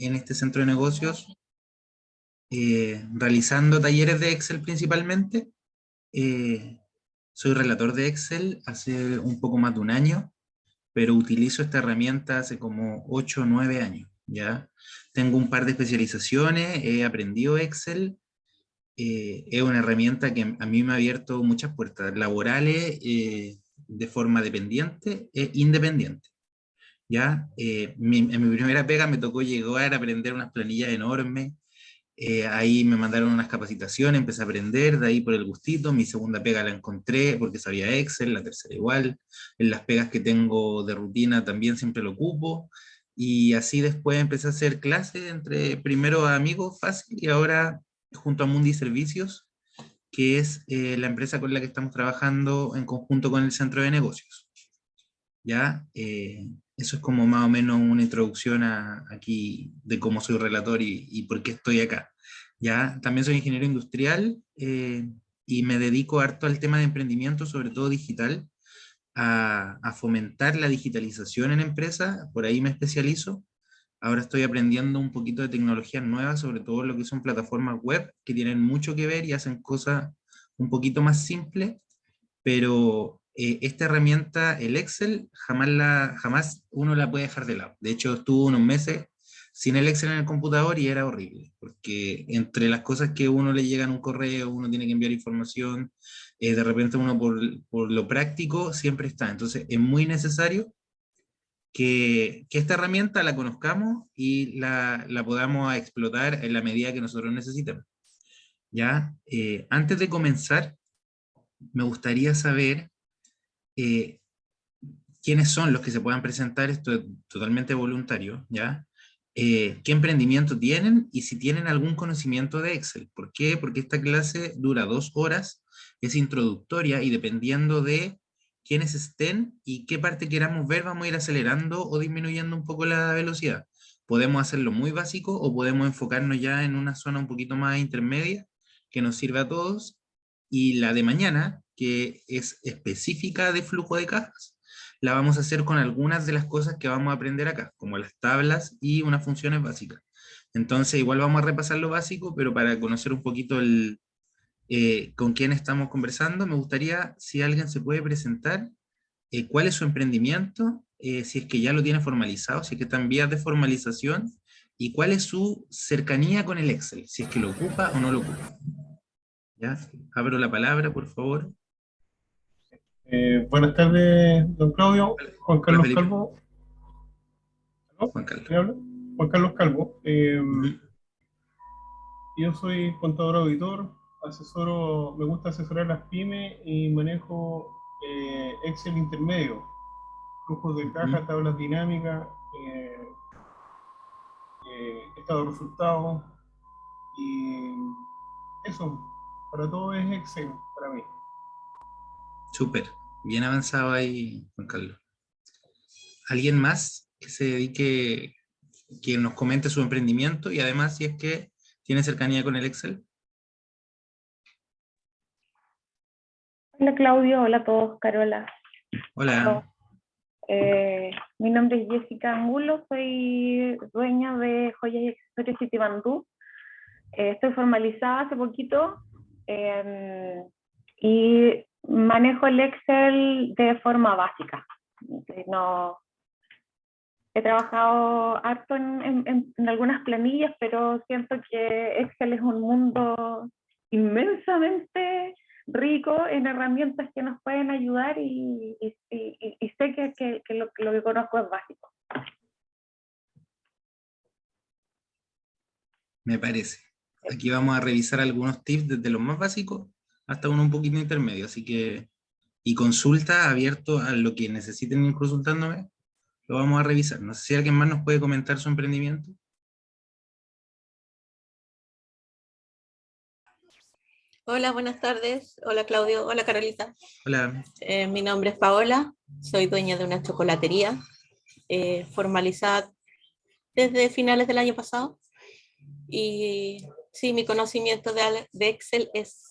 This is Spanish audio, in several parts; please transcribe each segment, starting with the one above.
en este centro de negocios, realizando talleres de Excel principalmente. Soy relator de Excel hace un poco más de un año, pero utilizo esta herramienta hace como 8 o 9 años, ¿ya? Tengo un par de especializaciones, he aprendido Excel, es una herramienta que a mí me ha abierto muchas puertas laborales, de forma dependiente e independiente, ¿ya? En mi primera pega me tocó llegar a aprender unas planillas enormes, ahí me mandaron unas capacitaciones, empecé a aprender, de ahí por el gustito. Mi segunda pega la encontré porque sabía Excel, la tercera igual. En las pegas que tengo de rutina también siempre lo ocupo. Y así después empecé a hacer clases entre primero amigos fácil y ahora junto a Mundi Servicios, que es la empresa con la que estamos trabajando en conjunto con el centro de negocios. ¿Ya? Eso es como más o menos una introducción aquí de cómo soy relator y por qué estoy acá. ¿Ya? También soy ingeniero industrial, y me dedico harto al tema de emprendimiento, sobre todo digital, a fomentar la digitalización en empresas, por ahí me especializo. Ahora estoy aprendiendo un poquito de tecnologías nuevas, sobre todo lo que son plataformas web, que tienen mucho que ver y hacen cosas un poquito más simples, pero esta herramienta, el Excel, jamás uno la puede dejar de lado. De hecho, estuve unos meses sin el Excel en el computador y era horrible, porque entre las cosas que uno le llegan un correo, uno tiene que enviar información, de repente uno por lo práctico siempre está. Entonces, es muy necesario que esta herramienta la conozcamos y la podamos explotar en la medida que nosotros necesitemos. ¿Ya? Antes de comenzar, me gustaría saber eh, quiénes son los que se puedan presentar, esto es totalmente voluntario, ¿ya? ¿Qué emprendimiento tienen y si tienen algún conocimiento de Excel? ¿Por qué? Porque esta clase dura 2 horas, es introductoria y dependiendo de quiénes estén y qué parte queramos ver, vamos a ir acelerando o disminuyendo un poco la velocidad. Podemos hacerlo muy básico o podemos enfocarnos ya en una zona un poquito más intermedia que nos sirva a todos, y la de mañana, que es específica de flujo de cajas, la vamos a hacer con algunas de las cosas que vamos a aprender acá, como las tablas y unas funciones básicas. Entonces, igual vamos a repasar lo básico, pero para conocer un poquito con quién estamos conversando, me gustaría si alguien se puede presentar, cuál es su emprendimiento, si es que ya lo tiene formalizado, si es que está en vías de formalización, y cuál es su cercanía con el Excel, si es que lo ocupa o no lo ocupa. ¿Ya? Abro la palabra, por favor. Buenas tardes, don Claudio. Juan Hola, Carlos Felipe. Calvo. ¿No? Juan Carlos. ¿Me habla? Juan Carlos Calvo. Ujú. Yo soy contador auditor, asesoro, me gusta asesorar las pymes y manejo Excel intermedio, flujos de Ujú. caja, tablas dinámicas, estado de resultados y eso, para todo es Excel para mí. Súper, bien avanzado ahí, Juan Carlos. ¿Alguien más que se dedique, que nos comente su emprendimiento y además si es que tiene cercanía con el Excel? Hola Claudio, hola a todos, Carola. Hola. Mi nombre es Jessica Angulo, soy dueña de Joyas y Accesorios Citibandú. Estoy formalizada hace poquito, y manejo el Excel de forma básica. No, he trabajado harto en algunas planillas, pero siento que Excel es un mundo inmensamente rico en herramientas que nos pueden ayudar y sé que lo que conozco es básico. Me parece. Aquí vamos a revisar algunos tips desde los más básicos hasta uno un poquito intermedio, así que, y consulta abierto a lo que necesiten ir consultándome, lo vamos a revisar. No sé si alguien más nos puede comentar su emprendimiento. Hola, buenas tardes. Hola Claudio, hola Carolita. Hola. Mi nombre es Paola, soy dueña de una chocolatería formalizada desde finales del año pasado. Y sí, mi conocimiento de Excel es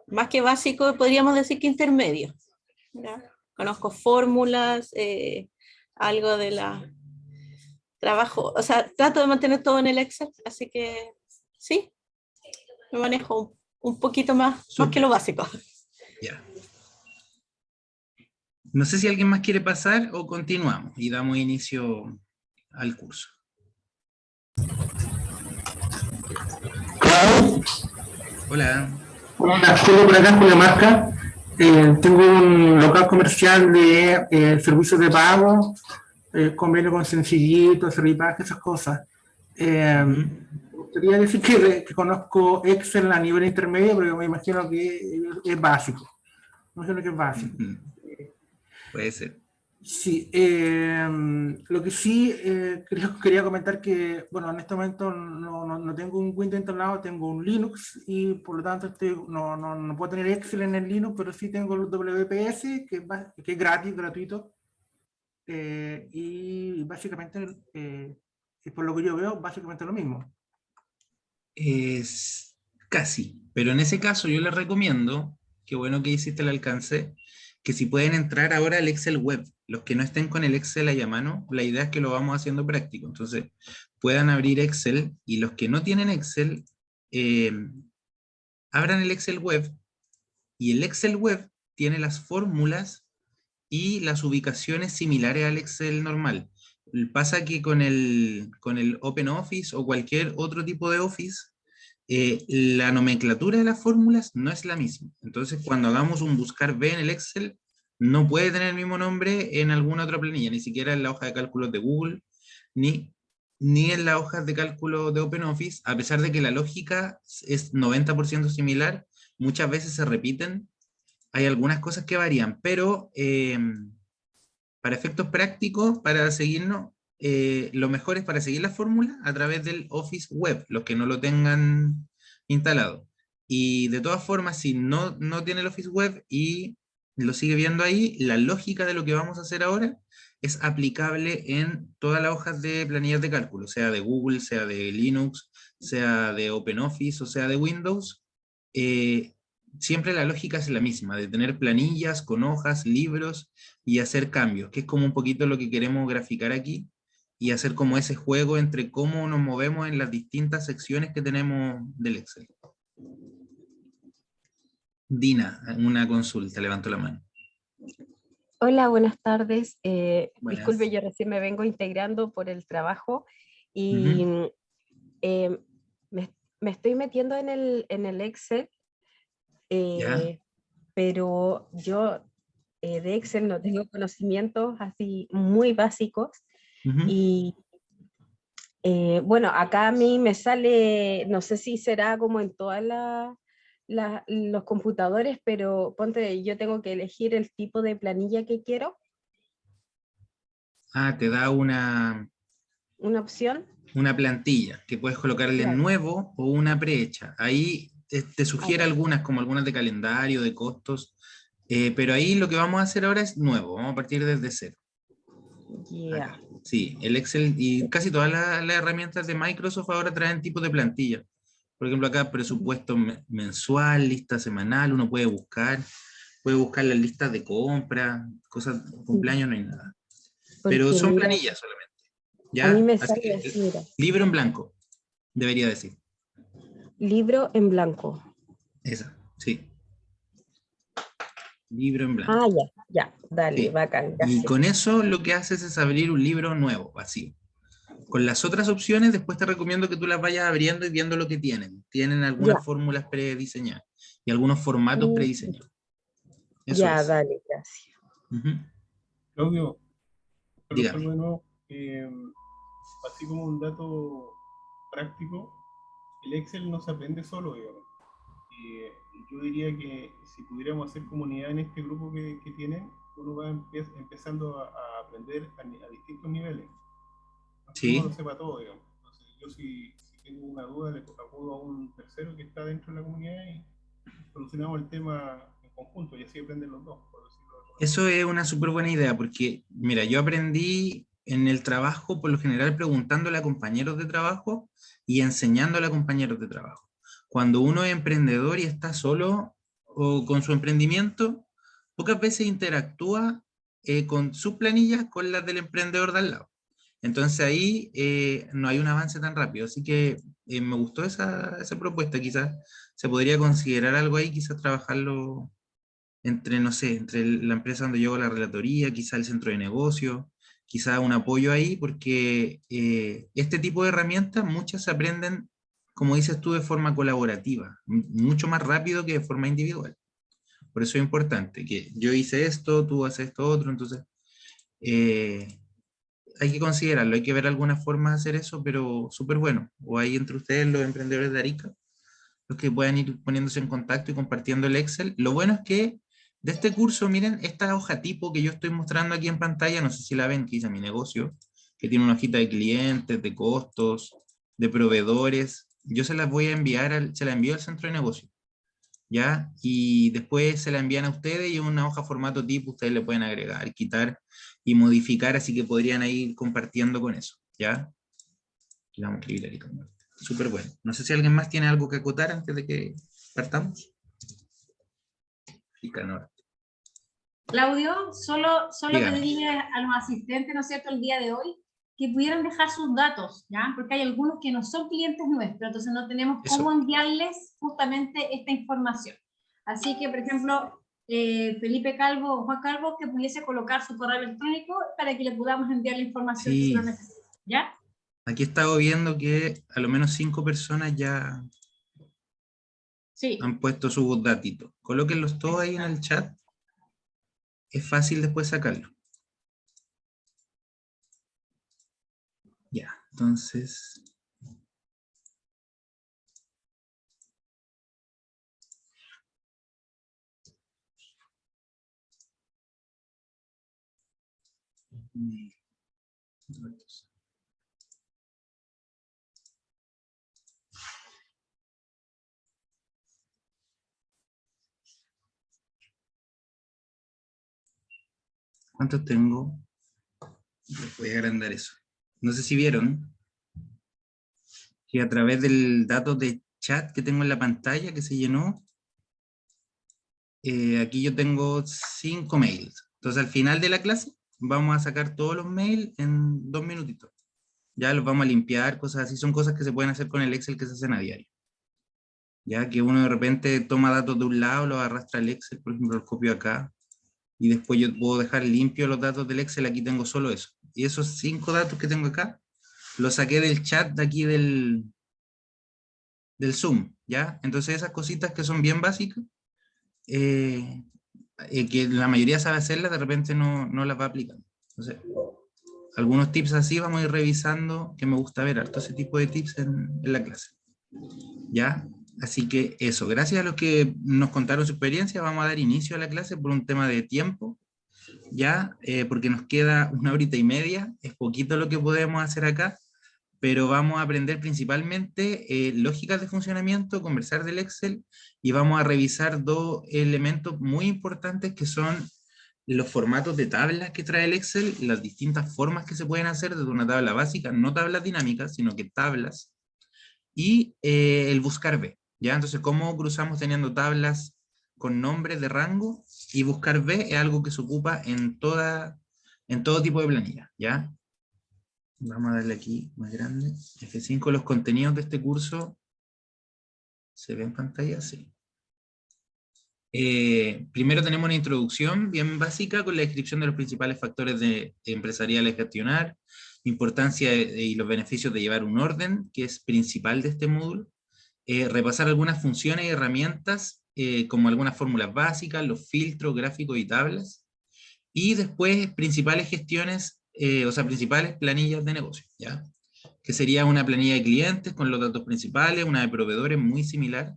más que básico, podríamos decir que intermedio, ¿ya? Conozco fórmulas, algo de la trabajo, o sea, trato de mantener todo en el Excel, así que sí, me manejo un poquito más que lo básico. Ya. No sé si alguien más quiere pasar o continuamos y damos inicio al curso. Hola. Hola, Julio por acá, Julio Marca. Tengo un local comercial de servicios de pago, convenio con Sencillito, Servipack, esas cosas. Me gustaría decir que conozco Excel a nivel intermedio, pero me imagino que es básico. Me imagino que es básico. Puede ser. Sí, lo que sí quería comentar que, bueno, en este momento no tengo un Windows instalado, tengo un Linux y por lo tanto no puedo tener Excel en el Linux, pero sí tengo el WPS, que es gratis, gratuito, y básicamente, por lo que yo veo, básicamente lo mismo. Es casi, pero en ese caso yo les recomiendo, qué bueno que hiciste el alcance, que si pueden entrar ahora al Excel web, los que no estén con el Excel ahí a mano, la idea es que lo vamos haciendo práctico, entonces puedan abrir Excel y los que no tienen Excel, abran el Excel web y el Excel web tiene las fórmulas y las ubicaciones similares al Excel normal. Pasa que con el OpenOffice o cualquier otro tipo de Office, la nomenclatura de las fórmulas no es la misma. Entonces, cuando hagamos un buscar B en el Excel, no puede tener el mismo nombre en alguna otra planilla, ni siquiera en la hoja de cálculos de Google, ni en las hojas de cálculo de OpenOffice, a pesar de que la lógica es 90% similar, muchas veces se repiten. Hay algunas cosas que varían, pero para efectos prácticos, para seguirnos, lo mejor es para seguir la fórmula a través del Office Web, los que no lo tengan instalado. Y de todas formas, si no tiene el Office Web y lo sigue viendo ahí, la lógica de lo que vamos a hacer ahora es aplicable en todas las hojas de planillas de cálculo, sea de Google, sea de Linux, sea de OpenOffice o sea de Windows. Siempre la lógica es la misma, de tener planillas con hojas, libros y hacer cambios, que es como un poquito lo que queremos graficar aquí, y hacer como ese juego entre cómo nos movemos en las distintas secciones que tenemos del Excel. Dina, una consulta, levantó la mano. Hola, buenas tardes. Buenas. Disculpe, yo recién me vengo integrando por el trabajo y me estoy metiendo en el Excel, pero yo de Excel no tengo conocimientos así muy básicos. Y bueno, acá a mí me sale, no sé si será como en todas los computadores, pero ponte, yo tengo que elegir el tipo de planilla que quiero. Te da una opción. Una plantilla, que puedes colocarle Claro. nuevo o una prehecha. Ahí te sugiere algunas, como algunas de calendario, de costos, pero ahí lo que vamos a hacer ahora es nuevo, vamos a partir desde cero. Yeah. Sí, el Excel y casi todas las herramientas de Microsoft ahora traen tipos de plantilla. Por ejemplo, acá presupuesto mensual, lista semanal, uno puede buscar las listas de compra, cosas, cumpleaños no hay nada. Pero son planillas solamente. ¿Ya? A mí me Así sale que, así, mira. libro en blanco, debería decir. Libro en blanco. Esa, sí. Libro en blanco. Ya, dale, Sí. bacán, gracias. Y con eso lo que haces es abrir un libro nuevo, vacío. Con las otras opciones, después te recomiendo que tú las vayas abriendo y viendo lo que tienen. Tienen algunas fórmulas prediseñadas y algunos formatos prediseñados. Eso es. Dale, gracias. Claudio, Dígame. de nuevo, así como un dato práctico, el Excel no se aprende solo, digamos. Yo diría que si pudiéramos hacer comunidad en este grupo que tienen, uno va empezando a aprender a distintos niveles. Sí. Uno lo sepa todo, digamos. Entonces, yo si tengo una duda, le acudo a un tercero que está dentro de la comunidad y solucionamos el tema en conjunto y así aprenden los dos, por decirlo de alguna manera. Eso es una súper buena idea porque, mira, yo aprendí en el trabajo, por lo general, preguntándole a compañeros de trabajo y enseñándole a compañeros de trabajo. Cuando uno es emprendedor y está solo o con su emprendimiento, pocas veces interactúa con sus planillas con las del emprendedor de al lado. Entonces ahí no hay un avance tan rápido, así que me gustó esa propuesta, quizás se podría considerar algo ahí, quizás trabajarlo entre, no sé, entre la empresa donde yo hago la relatoría, quizás el centro de negocio, quizás un apoyo ahí, porque este tipo de herramientas muchas se aprenden, como dices tú, de forma colaborativa, mucho más rápido que de forma individual. Por eso es importante, que yo hice esto, tú haces esto otro, entonces hay que considerarlo, hay que ver algunas formas de hacer eso, pero súper bueno. O ahí entre ustedes, los emprendedores de Arica, los que puedan ir poniéndose en contacto y compartiendo el Excel. Lo bueno es que de este curso, miren, esta hoja tipo que yo estoy mostrando aquí en pantalla, no sé si la ven, que hice mi negocio, que tiene una hojita de clientes, de costos, de proveedores. Yo se las voy a enviar, se la envío al centro de negocio, ¿ya? Y después se la envían a ustedes y una hoja formato tipo ustedes le pueden agregar, quitar y modificar, así que podrían ir compartiendo con eso, ¿ya? Y vamos a escribir Arica Norte. Súper bueno. No sé si alguien más tiene algo que acotar antes de que partamos. Arica Norte. Claudio, solo Dígame. pedirle a los asistentes, ¿no es cierto?, el día de hoy, que pudieran dejar sus datos, ¿ya? Porque hay algunos que no son clientes nuestros, entonces no tenemos cómo enviarles justamente esta información. Así que, por ejemplo, Felipe Calvo o Juan Calvo, que pudiese colocar su correo electrónico para que le podamos enviar la información que se lo necesita, ¿ya? Aquí he estado viendo que a lo menos 5 personas ya han puesto sus datitos. Colóquenlos todos ahí en el chat. Es fácil después sacarlo. Ya, entonces... ¿Cuántos tengo? Voy a agrandar eso. No sé si vieron que a través del dato de chat que tengo en la pantalla que se llenó, aquí yo tengo 5 mails. Entonces al final de la clase vamos a sacar todos los mails en 2 minutitos. Ya los vamos a limpiar, cosas así. Son cosas que se pueden hacer con el Excel que se hacen a diario. Ya que uno de repente toma datos de un lado, los arrastra al Excel, por ejemplo, los copio acá, y después yo puedo dejar limpio los datos del Excel, aquí tengo solo eso. Y esos 5 datos que tengo acá, los saqué del chat de aquí del Zoom, ¿ya? Entonces esas cositas que son bien básicas, que la mayoría sabe hacerlas, de repente no las va aplicando. Entonces, algunos tips así vamos a ir revisando, que me gusta ver harto ese tipo de tips en la clase. ¿Ya? Así que eso, gracias a los que nos contaron su experiencia, vamos a dar inicio a la clase por un tema de tiempo, ¿ya? Porque nos queda 1 horita y media, es poquito lo que podemos hacer acá, pero vamos a aprender principalmente lógicas de funcionamiento, conversar del Excel, y vamos a revisar 2 elementos muy importantes que son los formatos de tablas que trae el Excel, las distintas formas que se pueden hacer desde una tabla básica, no tablas dinámicas, sino que tablas, y el buscar B, ¿ya? Entonces, ¿cómo cruzamos teniendo tablas con nombres de rango? Y buscar B es algo que se ocupa en todo tipo de planilla, ¿ya? Vamos a darle aquí más grande. F5, los contenidos de este curso. ¿Se ve en pantalla? Sí. Primero tenemos una introducción bien básica con la descripción de los principales factores empresariales a gestionar, importancia y los beneficios de llevar un orden, que es principal de este módulo. Repasar algunas funciones y herramientas, como algunas fórmulas básicas, los filtros, gráficos y tablas. Y después principales gestiones, o sea, principales planillas de negocio, ¿ya? Que sería una planilla de clientes con los datos principales, una de proveedores muy similar,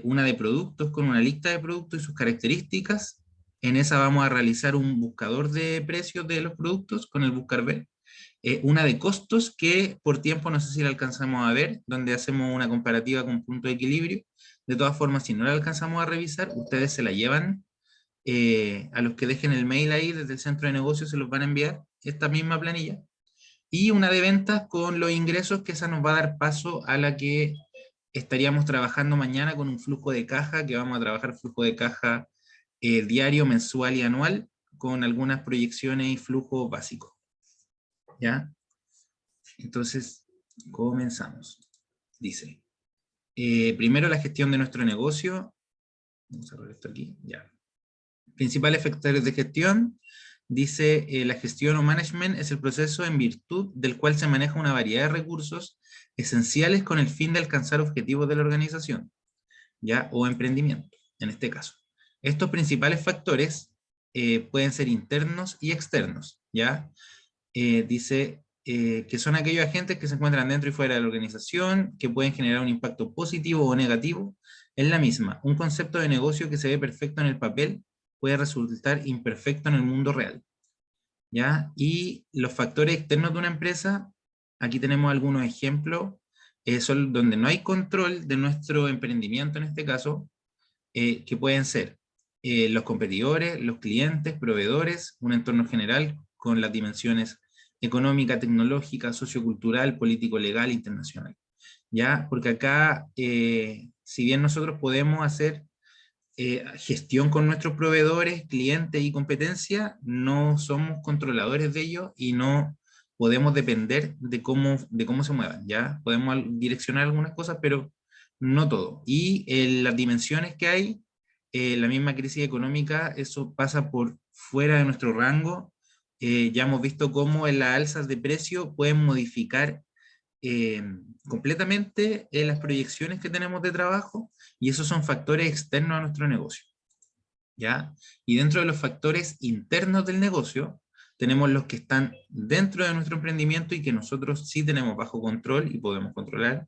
una de productos con una lista de productos y sus características. En esa vamos a realizar un buscador de precios de los productos con el buscar B. Una de costos que por tiempo no sé si la alcanzamos a ver, donde hacemos una comparativa con punto de equilibrio. De todas formas, si no la alcanzamos a revisar, ustedes se la llevan a los que dejen el mail ahí desde el centro de negocios, se los van a enviar esta misma planilla. Y una de ventas con los ingresos, que esa nos va a dar paso a la que estaríamos trabajando mañana con un flujo de caja, que vamos a trabajar flujo de caja diario, mensual y anual, con algunas proyecciones y flujos básicos. ¿Ya? Entonces, comenzamos. Dice, primero la gestión de nuestro negocio. Vamos a ver esto aquí, ya. Principales factores de gestión. Dice, la gestión o management es el proceso en virtud del cual se maneja una variedad de recursos esenciales con el fin de alcanzar objetivos de la organización, ¿ya? O emprendimiento, en este caso. Estos principales factores pueden ser internos y externos, ¿ya? Dice que son aquellos agentes que se encuentran dentro y fuera de la organización, que pueden generar un impacto positivo o negativo en la misma. Un concepto de negocio que se ve perfecto en el papel puede resultar imperfecto en el mundo real, ¿ya? Y los factores externos de una empresa, aquí tenemos algunos ejemplos, son donde no hay control de nuestro emprendimiento en este caso, que pueden ser los competidores, los clientes, proveedores, un entorno general con las dimensiones económica, tecnológica, sociocultural, político, legal, internacional, ¿ya? Porque acá, si bien nosotros podemos hacer gestión con nuestros proveedores, clientes y competencia, no somos controladores de ellos y no podemos depender de cómo se muevan, ¿ya? Podemos direccionar algunas cosas, pero no todo. Y las dimensiones que hay, la misma crisis económica, eso pasa por fuera de nuestro rango. Ya hemos visto cómo en las alzas de precio pueden modificar completamente las proyecciones que tenemos de trabajo, y esos son factores externos a nuestro negocio, ¿ya? Y dentro de los factores internos del negocio, tenemos los que están dentro de nuestro emprendimiento y que nosotros sí tenemos bajo control y podemos controlar,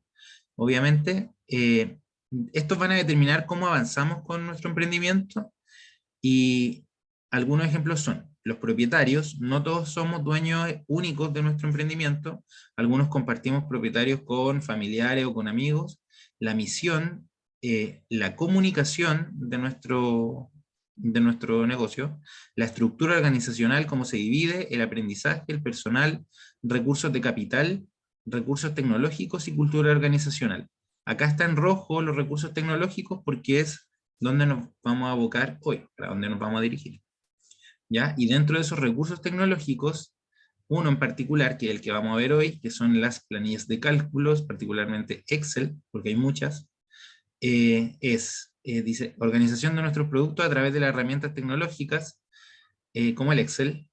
obviamente. Estos van a determinar cómo avanzamos con nuestro emprendimiento, y algunos ejemplos son los propietarios. No todos somos dueños únicos de nuestro emprendimiento, algunos compartimos propietarios con familiares o con amigos. La misión, la comunicación de nuestro negocio, la estructura organizacional, cómo se divide, el aprendizaje, el personal, recursos de capital, recursos tecnológicos y cultura organizacional. Acá está en rojo los recursos tecnológicos porque es donde nos vamos a abocar hoy, para dónde nos vamos a dirigir, ¿ya? Y dentro de esos recursos tecnológicos, uno en particular, que es el que vamos a ver hoy, que son las planillas de cálculos, particularmente Excel, porque hay muchas, dice, organización de nuestros productos a través de las herramientas tecnológicas, como el Excel,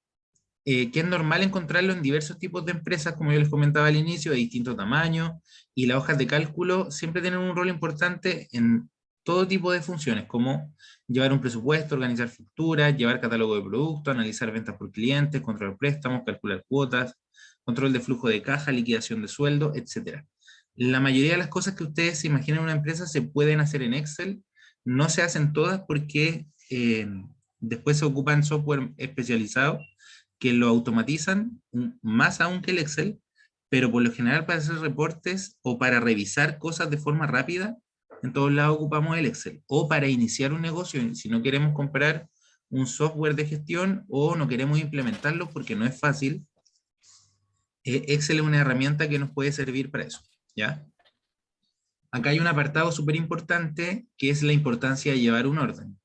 que es normal encontrarlo en diversos tipos de empresas, como yo les comentaba al inicio, de distintos tamaños, y las hojas de cálculo siempre tienen un rol importante en todo tipo de funciones, como llevar un presupuesto, organizar facturas, llevar catálogo de productos, analizar ventas por clientes, controlar préstamos, calcular cuotas, control de flujo de caja, liquidación de sueldo, etc. La mayoría de las cosas que ustedes se imaginen en una empresa se pueden hacer en Excel, no se hacen todas porque después se ocupan software especializado que lo automatizan más aún que el Excel, pero por lo general para hacer reportes o para revisar cosas de forma rápida, en todos lados ocupamos el Excel. O para iniciar un negocio, si no queremos comprar un software de gestión o no queremos implementarlo porque no es fácil, Excel es una herramienta que nos puede servir para eso, ¿ya? Acá hay un apartado súper importante que es la importancia de llevar un orden,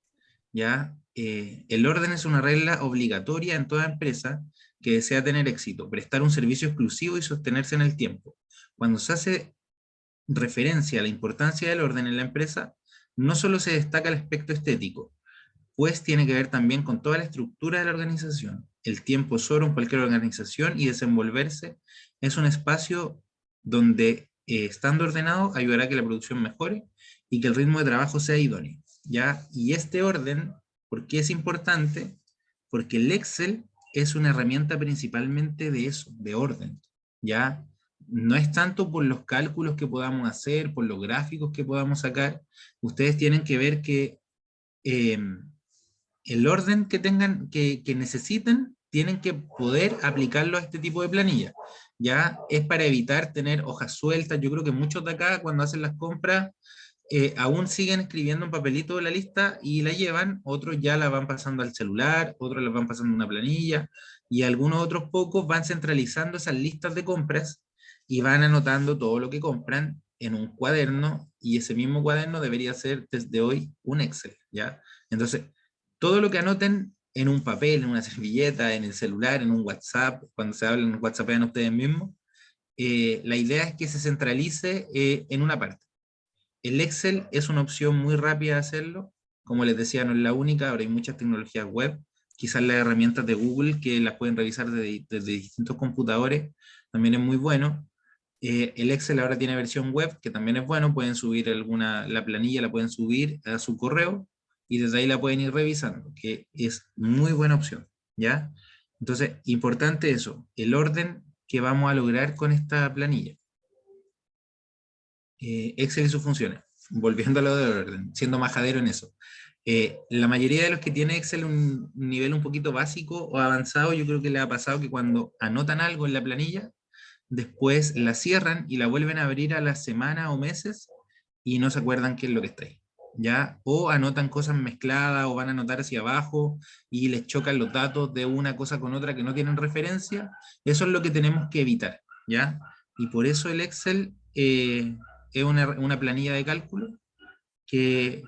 ¿ya? El orden es una regla obligatoria en toda empresa que desea tener éxito, prestar un servicio exclusivo y sostenerse en el tiempo. Cuando se hace referencia a la importancia del orden en la empresa, no solo se destaca el aspecto estético, pues tiene que ver también con toda la estructura de la organización. El tiempo es oro en cualquier organización y desenvolverse es un espacio donde, estando ordenado, ayudará a que la producción mejore y que el ritmo de trabajo sea idóneo, ¿ya? Y este orden, ¿por qué es importante? Porque el Excel es una herramienta principalmente de eso, de orden, ¿ya? No es tanto por los cálculos que podamos hacer, por los gráficos que podamos sacar. Ustedes tienen que ver que el orden que tengan, que necesiten, tienen que poder aplicarlo a este tipo de planilla. Ya es para evitar tener hojas sueltas. Yo creo que muchos de acá, cuando hacen las compras, aún siguen escribiendo en papelito la lista y la llevan, otros ya la van pasando al celular, otros la van pasando a una planilla, y algunos otros pocos van centralizando esas listas de compras y van anotando todo lo que compran en un cuaderno, y ese mismo cuaderno debería ser desde hoy un Excel, ¿ya? Entonces, todo lo que anoten en un papel, en una servilleta, en el celular, en un WhatsApp, cuando se hablan, WhatsAppean ustedes mismos, la idea es que se centralice en una parte. El Excel es una opción muy rápida de hacerlo. Como les decía, no es la única, ahora hay muchas tecnologías web. Quizás las herramientas de Google, que las pueden revisar desde distintos computadores, también es muy bueno. El Excel ahora tiene versión web, que también es bueno. Pueden subir la planilla, la pueden subir a su correo, y desde ahí la pueden ir revisando, que es muy buena opción, ¿ya? Entonces, importante eso, el orden que vamos a lograr con esta planilla. Excel y sus funciones, volviendo a lo del orden, siendo majadero en eso. La mayoría de los que tiene Excel un nivel un poquito básico o avanzado, yo creo que le ha pasado que cuando anotan algo en la planilla, después la cierran y la vuelven a abrir a la semana o meses y no se acuerdan qué es lo que está ahí, ¿ya? O anotan cosas mezcladas o van a anotar hacia abajo y les chocan los datos de una cosa con otra que no tienen referencia. Eso es lo que tenemos que evitar, ¿ya? Y por eso el Excel es una planilla de cálculo que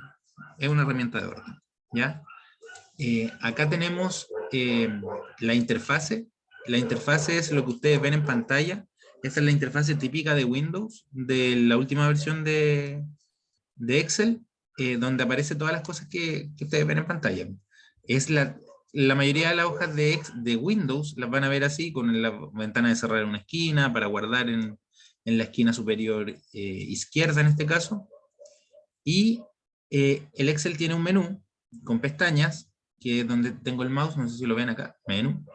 es una herramienta de orden, ¿ya? Acá tenemos la interfase. La interfase es lo que ustedes ven en pantalla. Esta es la interfase típica de Windows, de la última versión de Excel, donde aparecen todas las cosas que ustedes ven en pantalla. Es la mayoría de las hojas de Windows las van a ver así, con la ventana de cerrar en una esquina, para guardar en la esquina superior izquierda en este caso. Y el Excel tiene un menú con pestañas, que es donde tengo el mouse, no sé si lo ven acá, menú,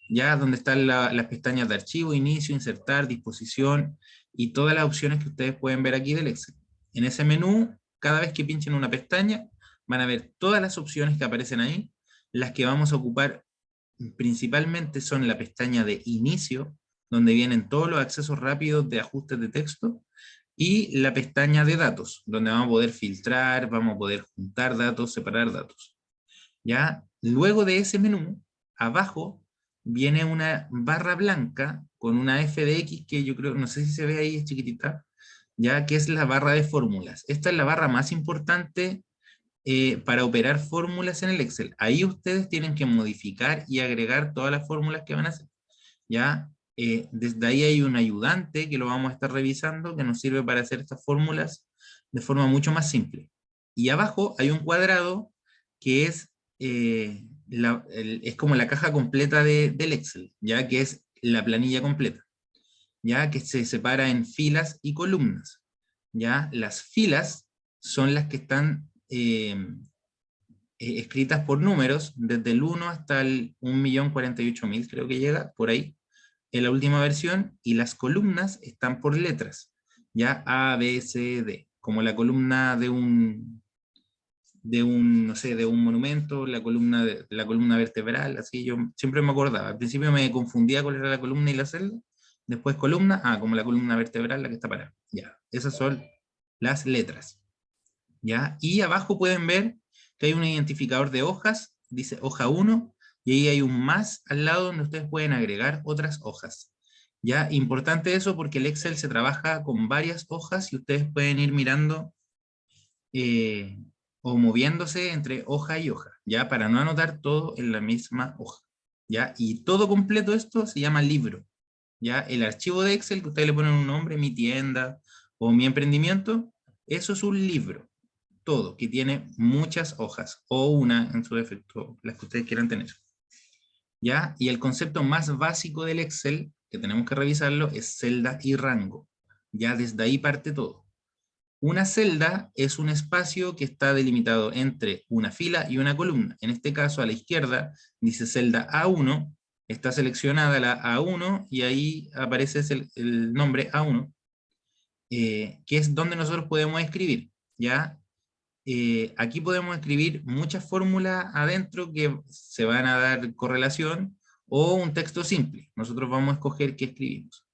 ya donde están las pestañas de archivo, inicio, insertar, disposición, y todas las opciones que ustedes pueden ver aquí del Excel. En ese menú, cada vez que pinchen una pestaña, van a ver todas las opciones que aparecen ahí. Las que vamos a ocupar principalmente son la pestaña de inicio, donde vienen todos los accesos rápidos de ajustes de texto, y la pestaña de datos, donde vamos a poder filtrar, vamos a poder juntar datos, separar datos. ¿Ya? Luego de ese menú, abajo, viene una barra blanca con una F de X, que yo creo, no sé si se ve ahí, es chiquitita, ya que es la barra de fórmulas. Esta es la barra más importante para operar fórmulas en el Excel. Ahí ustedes tienen que modificar y agregar todas las fórmulas que van a hacer. ¿Ya? Desde ahí hay un ayudante que lo vamos a estar revisando, que nos sirve para hacer estas fórmulas de forma mucho más simple. Y abajo hay un cuadrado que es, es como la caja completa del Excel, ya que es la planilla completa, ya que se separa en filas y columnas. Ya las filas son las que están escritas por números, desde el 1 hasta el 1.048.000, creo que llega, por ahí, en la última versión, y las columnas están por letras, ya A, B, C, D, como la columna de un, no sé, de un monumento, la columna vertebral, así yo siempre me acordaba. Al principio me confundía cuál era la columna y la celda, después columna, como la columna vertebral, la que está parada. Ya, esas son las letras. ¿Ya? Y abajo pueden ver que hay un identificador de hojas, dice hoja 1, y ahí hay un más al lado donde ustedes pueden agregar otras hojas. ¿Ya? Importante eso porque el Excel se trabaja con varias hojas y ustedes pueden ir mirando o moviéndose entre hoja y hoja, ¿ya? Para no anotar todo en la misma hoja, ¿ya? Y todo completo esto se llama libro, ¿ya? El archivo de Excel que ustedes le ponen un nombre, mi tienda o mi emprendimiento, eso es un libro, todo, que tiene muchas hojas, o una en su defecto, las que ustedes quieran tener. ¿Ya? Y el concepto más básico del Excel, que tenemos que revisarlo, es celda y rango. Ya desde ahí parte todo. Una celda es un espacio que está delimitado entre una fila y una columna. En este caso, a la izquierda, dice celda A1, está seleccionada la A1, y ahí aparece el nombre A1, que es donde nosotros podemos escribir, ¿ya? Aquí podemos escribir muchas fórmulas adentro que se van a dar correlación, o un texto simple. Nosotros vamos a escoger qué escribimos.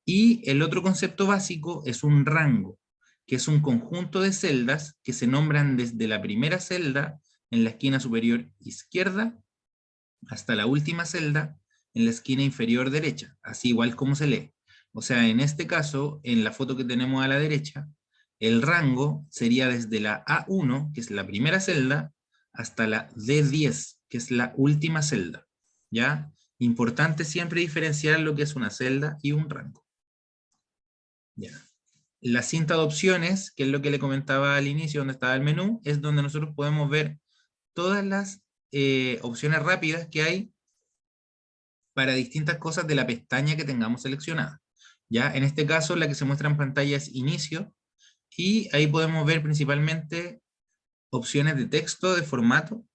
Y el otro concepto básico es un rango, que es un conjunto de celdas que se nombran desde la primera celda en la esquina superior izquierda hasta la última celda en la esquina inferior derecha, así igual como se lee. O sea, en este caso, en la foto que tenemos a la derecha, el rango sería desde la A1, que es la primera celda, hasta la D10, que es la última celda. ¿Ya? Importante siempre diferenciar lo que es una celda y un rango. Ya. La cinta de opciones, que es lo que le comentaba al inicio, donde estaba el menú, es donde nosotros podemos ver todas las opciones rápidas que hay para distintas cosas de la pestaña que tengamos seleccionada. ¿Ya? En este caso, la que se muestra en pantalla es inicio, y ahí podemos ver principalmente opciones de texto, de formato,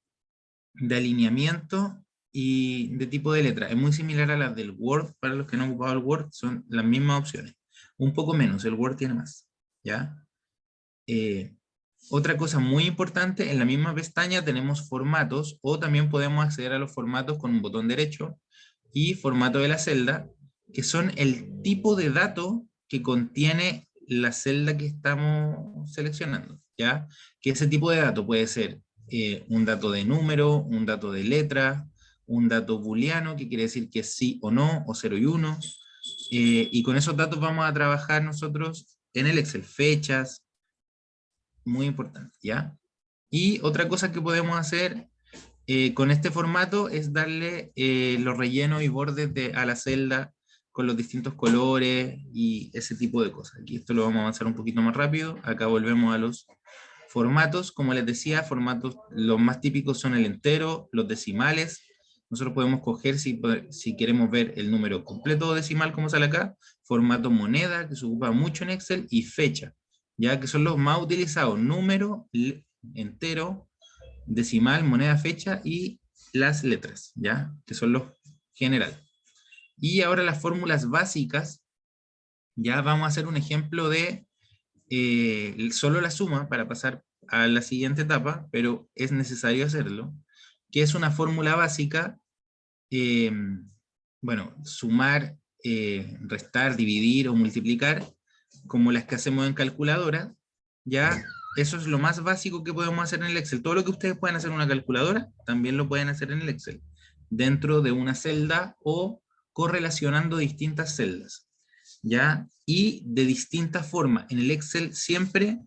de alineamiento y de tipo de letra. Es muy similar a las del Word. Para los que no han ocupado el Word, son las mismas opciones. Un poco menos, el Word tiene más. ¿Ya? Otra cosa muy importante, en la misma pestaña tenemos formatos, o también podemos acceder a los formatos con un botón derecho, y formato de la celda, que son el tipo de dato que contiene la celda que estamos seleccionando, ¿ya? Que ese tipo de dato puede ser un dato de número, un dato de letra, un dato booleano, que quiere decir que es sí o no, o 0 y 1, y con esos datos vamos a trabajar nosotros en el Excel, fechas, muy importante, ¿ya? Y otra cosa que podemos hacer con este formato es darle los rellenos y bordes a la celda con los distintos colores y ese tipo de cosas. Aquí esto lo vamos a avanzar un poquito más rápido. Acá volvemos a los formatos. Como les decía, formatos, los más típicos son el entero, los decimales. Nosotros podemos coger, si queremos ver el número completo o decimal, como sale acá, formato moneda, que se ocupa mucho en Excel, y fecha, ya que son los más utilizados: número, entero, decimal, moneda, fecha y las letras, ¿ya? Que son los generales. Y ahora las fórmulas básicas, ya vamos a hacer un ejemplo de solo la suma para pasar a la siguiente etapa, pero es necesario hacerlo, que es una fórmula básica, bueno, sumar, restar, dividir o multiplicar, como las que hacemos en calculadora, ya. Eso es lo más básico que podemos hacer en el Excel. Todo lo que ustedes pueden hacer en una calculadora, también lo pueden hacer en el Excel, dentro de una celda o correlacionando distintas celdas, ¿ya? Y de distintas formas. En el Excel siempre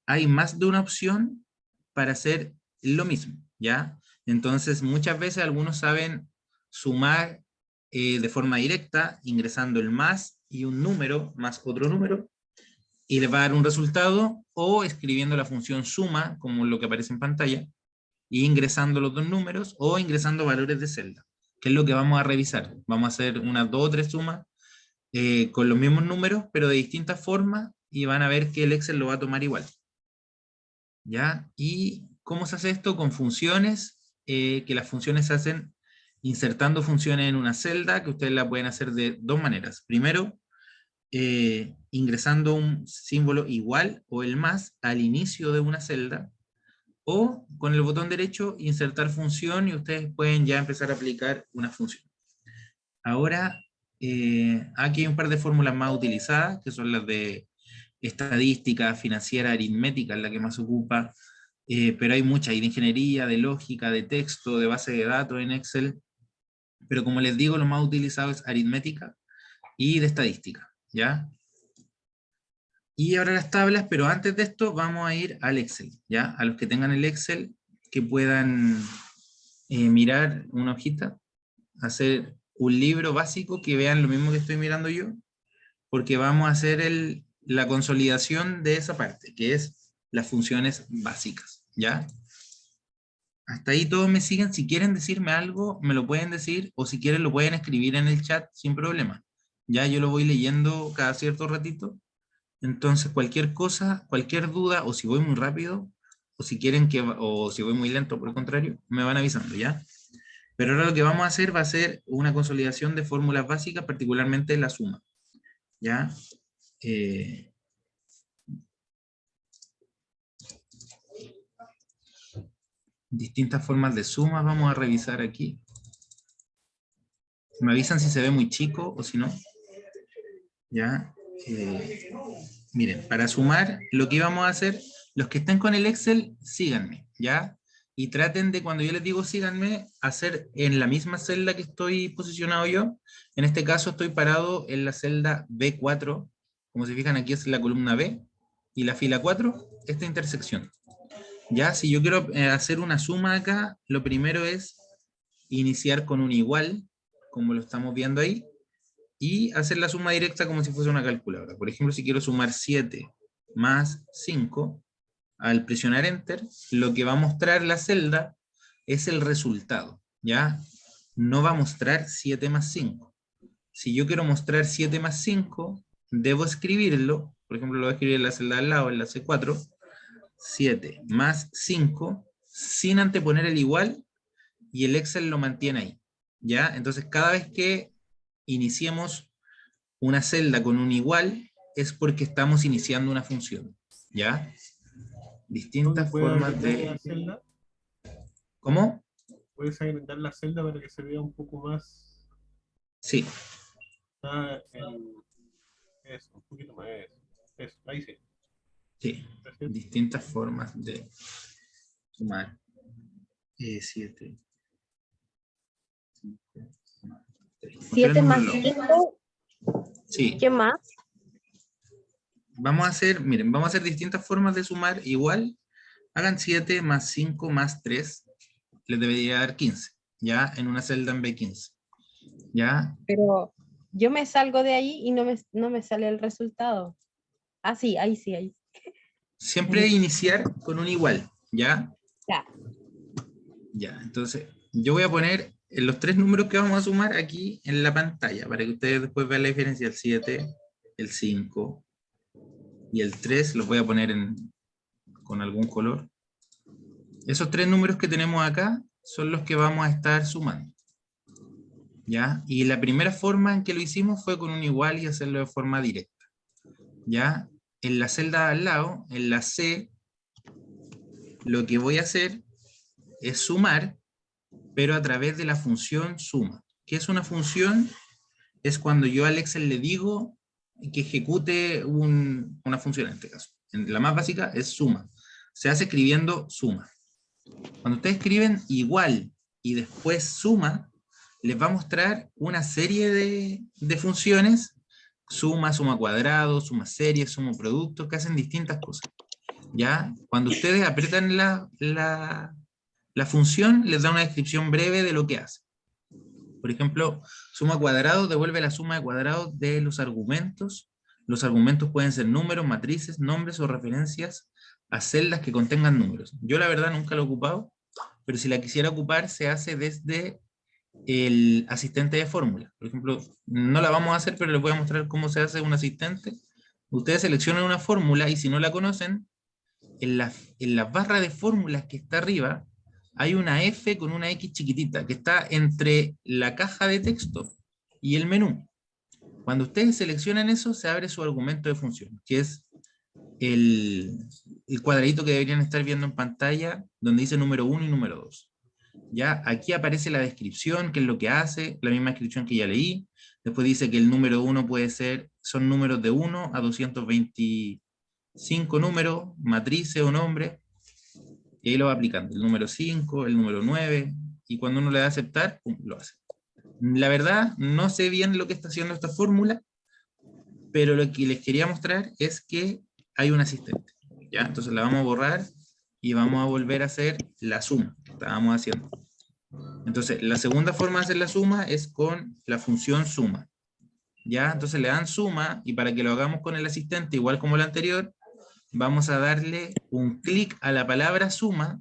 hay más de una opción para hacer lo mismo, ¿ya? Entonces, muchas veces algunos saben sumar de forma directa, ingresando el más y un número, más otro número, y les va a dar un resultado, o escribiendo la función suma, como lo que aparece en pantalla, y ingresando los dos números, o ingresando valores de celda, que es lo que vamos a revisar. Vamos a hacer unas 2 o 3 sumas con los mismos números, pero de distintas formas, y van a ver que el Excel lo va a tomar igual. ¿Ya? ¿Y cómo se hace esto? Con funciones, que las funciones se hacen insertando funciones en una celda, que ustedes la pueden hacer de dos maneras. Primero, ingresando un símbolo igual o el más al inicio de una celda, o con el botón derecho insertar función, y ustedes pueden ya empezar a aplicar una función. Ahora, aquí hay un par de fórmulas más utilizadas, que son las de estadística, financiera, aritmética, es la que más ocupa, pero hay muchas, hay de ingeniería, de lógica, de texto, de base de datos en Excel, pero como les digo, lo más utilizado es aritmética y de estadística, ¿ya? Y ahora las tablas, pero antes de esto vamos a ir al Excel, ¿ya? A los que tengan el Excel, que puedan mirar una hojita, hacer un libro básico, que vean lo mismo que estoy mirando yo, porque vamos a hacer la consolidación de esa parte, que es las funciones básicas, ¿ya? Hasta ahí todos me siguen. Si quieren decirme algo, me lo pueden decir, o si quieren lo pueden escribir en el chat sin problema. Ya yo lo voy leyendo cada cierto ratito. Entonces cualquier cosa, cualquier duda, o si voy muy rápido, o si quieren o si voy muy lento, por el contrario, me van avisando, ¿ya? Pero ahora lo que vamos a hacer va a ser una consolidación de fórmulas básicas, particularmente la suma, ¿ya? Distintas formas de suma vamos a revisar aquí. Me avisan si se ve muy chico o si no. ¿Ya? Miren, para sumar, lo que íbamos a hacer, los que estén con el Excel, síganme, ¿ya? Y traten de, cuando yo les digo síganme, hacer en la misma celda que estoy posicionado yo. En este caso estoy parado en la celda B4. Como se fijan, aquí es la columna B, y la fila 4, esta intersección. Ya, si yo quiero hacer una suma acá, lo primero es iniciar con un igual, como lo estamos viendo ahí, y hacer la suma directa como si fuese una calculadora. Por ejemplo, si quiero sumar 7 más 5, al presionar Enter, lo que va a mostrar la celda es el resultado, ¿ya? No va a mostrar 7 más 5. Si yo quiero mostrar 7 más 5, debo escribirlo, por ejemplo, lo voy a escribir en la celda al lado, en la C4, 7 más 5, sin anteponer el igual, y el Excel lo mantiene ahí, ¿ya? Entonces, cada vez que iniciemos una celda con un igual, es porque estamos iniciando una función, ¿ya? Distintas formas de... La celda? ¿Cómo? ¿Puedes agrandar la celda para que se vea un poco más? Sí. Eso, un poquito más. Eso, ahí sí. Sí, distintas formas de sumar 7. 7 más 5. Sí. ¿Qué más? Vamos a hacer, miren, vamos a hacer distintas formas de sumar igual. Hagan 7 más 5 más 3. Les debería dar 15, ¿ya? En una celda en B15. ¿Ya? Pero yo me salgo de ahí y no me sale el resultado. Ah, sí, ahí sí, ahí. Siempre iniciar con un igual, ¿ya? Ya. Ya, entonces yo voy a poner los 3 números que vamos a sumar aquí en la pantalla, para que ustedes después vean la diferencia, el 7, el 5 y el 3, los voy a poner con algún color. Esos 3 números que tenemos acá son los que vamos a estar sumando, ¿ya? Y la primera forma en que lo hicimos fue con un igual y hacerlo de forma directa, ¿ya? En la celda de al lado, en la C, lo que voy a hacer es sumar, pero a través de la función suma. ¿Qué es una función? Es cuando yo al Excel le digo que ejecute una función, en este caso. La más básica es suma. Se hace escribiendo suma. Cuando ustedes escriben igual y después suma, les va a mostrar una serie de funciones, suma, suma cuadrado, suma serie, suma producto, que hacen distintas cosas. ¿Ya? Cuando ustedes aprietan la función, les da una descripción breve de lo que hace. Por ejemplo, suma cuadrado devuelve la suma de cuadrados de los argumentos. Los argumentos pueden ser números, matrices, nombres o referencias a celdas que contengan números. Yo la verdad nunca lo he ocupado, pero si la quisiera ocupar se hace desde el asistente de fórmula. Por ejemplo, no la vamos a hacer, pero les voy a mostrar cómo se hace un asistente. Ustedes seleccionan una fórmula y si no la conocen, en la barra de fórmulas que está arriba, hay una F con una X chiquitita, que está entre la caja de texto y el menú. Cuando ustedes seleccionan eso, se abre su argumento de función, que es el cuadradito que deberían estar viendo en pantalla, donde dice número 1 y número 2. ¿Ya? Aquí aparece la descripción, qué es lo que hace, la misma descripción que ya leí. Después dice que el número 1 son números de 1 a 225 números, matrices o nombres, y ahí lo va aplicando, el número 5, el número 9, y cuando uno le da a aceptar, pum, lo hace. La verdad, no sé bien lo que está haciendo esta fórmula, pero lo que les quería mostrar es que hay un asistente, ¿ya? Entonces la vamos a borrar y vamos a volver a hacer la suma que estábamos haciendo. Entonces, la segunda forma de hacer la suma es con la función suma, ¿ya? Entonces le dan suma, y para que lo hagamos con el asistente, igual como la anterior, vamos a darle un clic a la palabra suma,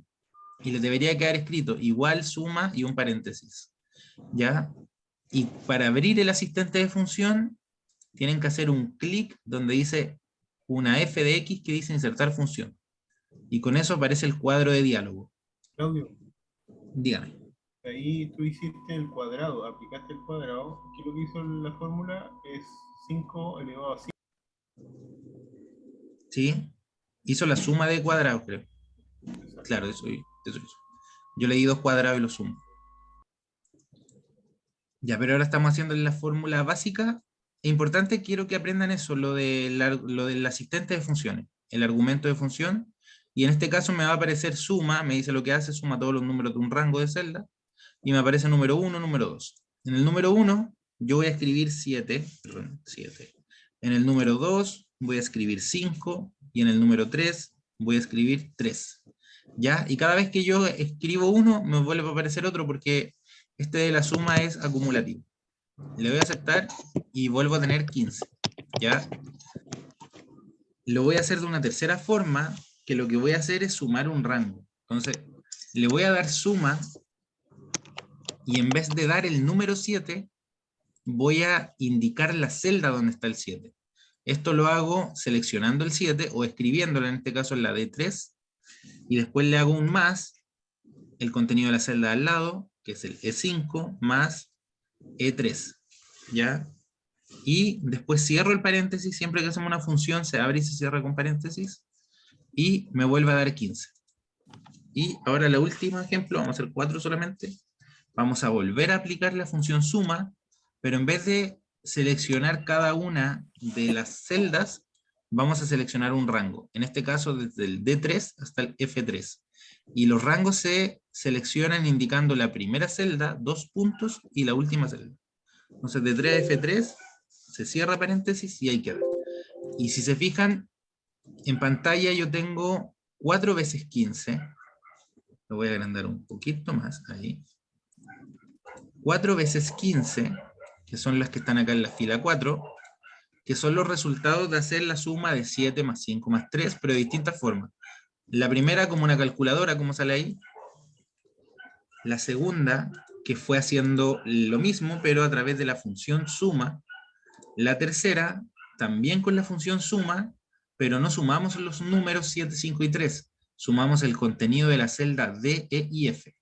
y le debería quedar escrito igual suma y un paréntesis, ¿ya? Y para abrir el asistente de función, tienen que hacer un clic donde dice una F de X que dice insertar función. Y con eso aparece el cuadro de diálogo. Claudio. Dígame. Ahí tú hiciste el cuadrado, aplicaste el cuadrado. Aquí lo que hizo la fórmula es 5 elevado a 5. ¿Sí? Hizo la suma de cuadrados, creo. Claro, eso hizo. Yo le di 2 cuadrados y lo sumo. Ya, pero ahora estamos haciendo la fórmula básica. Es importante, quiero que aprendan eso, lo del asistente de funciones, el argumento de función, y en este caso me va a aparecer suma, me dice lo que hace, suma todos los números de un rango de celda, y me aparece número 1, número 2. En el número 1 yo voy a escribir 7. En el número 2 voy a escribir 5, y en el número 3 voy a escribir 3. ¿Ya? Y cada vez que yo escribo uno, me vuelve a aparecer otro, porque este de la suma es acumulativo. Le doy a aceptar y vuelvo a tener 15, ¿ya? Lo voy a hacer de una tercera forma, que lo que voy a hacer es sumar un rango. Entonces, le voy a dar suma, y en vez de dar el número 7, voy a indicar la celda donde está el 7. Esto lo hago seleccionando el 7, o escribiéndolo, en este caso en la D3, y después le hago un más, el contenido de la celda al lado, que es el E5, más E3, ¿ya? Y después cierro el paréntesis, siempre que hacemos una función se abre y se cierra con paréntesis, y me vuelve a dar 15. Y ahora el último ejemplo, vamos a hacer 4 solamente, vamos a volver a aplicar la función suma, pero en vez de seleccionar cada una de las celdas, vamos a seleccionar un rango, en este caso desde el D3 hasta el F3. Y los rangos se seleccionan indicando la primera celda, 2 puntos, y la última celda. Entonces de 3 a F3 se cierra paréntesis y ahí queda. Y si se fijan, en pantalla yo tengo 4 veces 15. Lo voy a agrandar un poquito más, ahí. 4 veces 15, que son las que están acá en la fila 4, que son los resultados de hacer la suma de 7 más 5 más 3, pero de distintas formas. La primera como una calculadora, como sale ahí. La segunda, que fue haciendo lo mismo, pero a través de la función suma. La tercera, también con la función suma, pero no sumamos los números 7, 5 y 3. Sumamos el contenido de la celda D, E y F.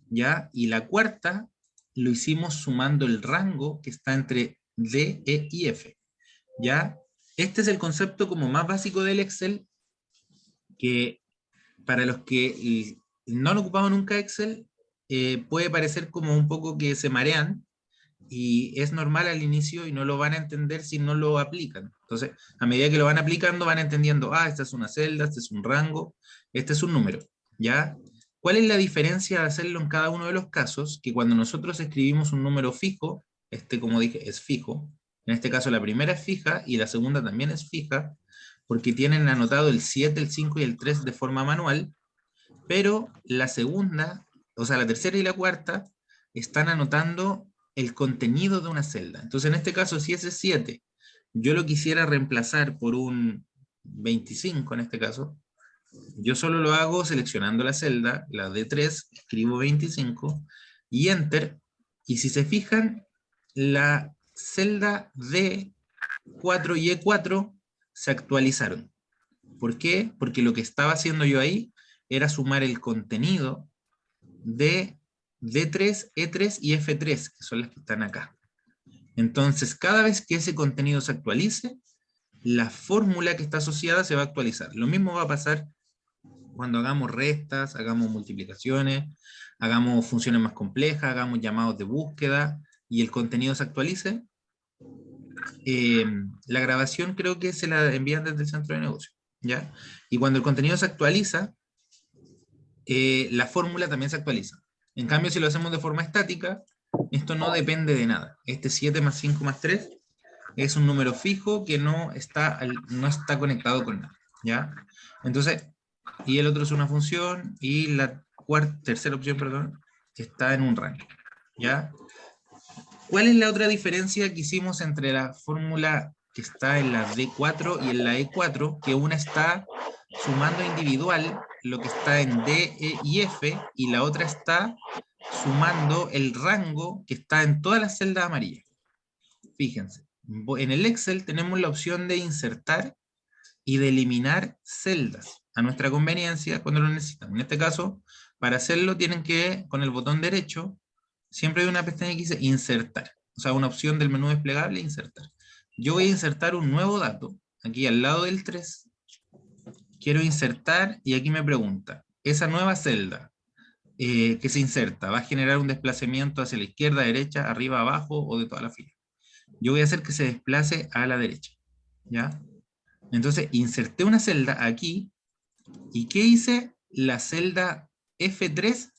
¿Ya? Y la cuarta, lo hicimos sumando el rango que está entre D, E y F. ¿Ya? Este es el concepto como más básico del Excel, que para los que no han ocupado nunca Excel, puede parecer como un poco que se marean, y es normal al inicio y no lo van a entender si no lo aplican. Entonces, a medida que lo van aplicando, van entendiendo, esta es una celda, este es un rango, este es un número, ¿ya? ¿Cuál es la diferencia de hacerlo en cada uno de los casos? Que cuando nosotros escribimos un número fijo, como dije, es fijo, en este caso la primera es fija y la segunda también es fija, porque tienen anotado el 7, el 5 y el 3 de forma manual, pero la segunda, o sea, la tercera y la cuarta, están anotando el contenido de una celda. Entonces, en este caso, si ese 7 yo lo quisiera reemplazar por un 25, en este caso, yo solo lo hago seleccionando la celda, la D3, escribo 25, y Enter, y si se fijan, la celda D4 y E4 se actualizaron. ¿Por qué? Porque lo que estaba haciendo yo ahí era sumar el contenido de D3, E3 y F3, que son las que están acá. Entonces, cada vez que ese contenido se actualice, la fórmula que está asociada se va a actualizar. Lo mismo va a pasar cuando hagamos restas, hagamos multiplicaciones, hagamos funciones más complejas, hagamos llamados de búsqueda, y el contenido se actualice. La grabación creo que se la envían desde el centro de negocio, ¿ya? Y cuando el contenido se actualiza, la fórmula también se actualiza. En cambio, si lo hacemos de forma estática, esto no depende de nada. Este 7 más 5 más 3 es un número fijo que no está conectado con nada, ¿ya? Entonces, y el otro es una función, y la tercera opción, perdón, está en un rango, ¿ya? ¿Cuál es la otra diferencia que hicimos entre la fórmula que está en la D4 y en la E4? Que una está sumando individual lo que está en D, E y F, y la otra está sumando el rango que está en todas las celdas amarillas. Fíjense, en el Excel tenemos la opción de insertar y de eliminar celdas a nuestra conveniencia cuando lo necesitamos. En este caso, para hacerlo tienen que, con el botón derecho, siempre hay una pestaña que dice insertar, o sea, una opción del menú desplegable, insertar. Yo voy a insertar un nuevo dato, aquí al lado del 3, quiero insertar, y aquí me pregunta, esa nueva celda que se inserta, ¿va a generar un desplazamiento hacia la izquierda, derecha, arriba, abajo, o de toda la fila? Yo voy a hacer que se desplace a la derecha, ¿ya? Entonces, inserté una celda aquí, ¿y qué hice? La celda F3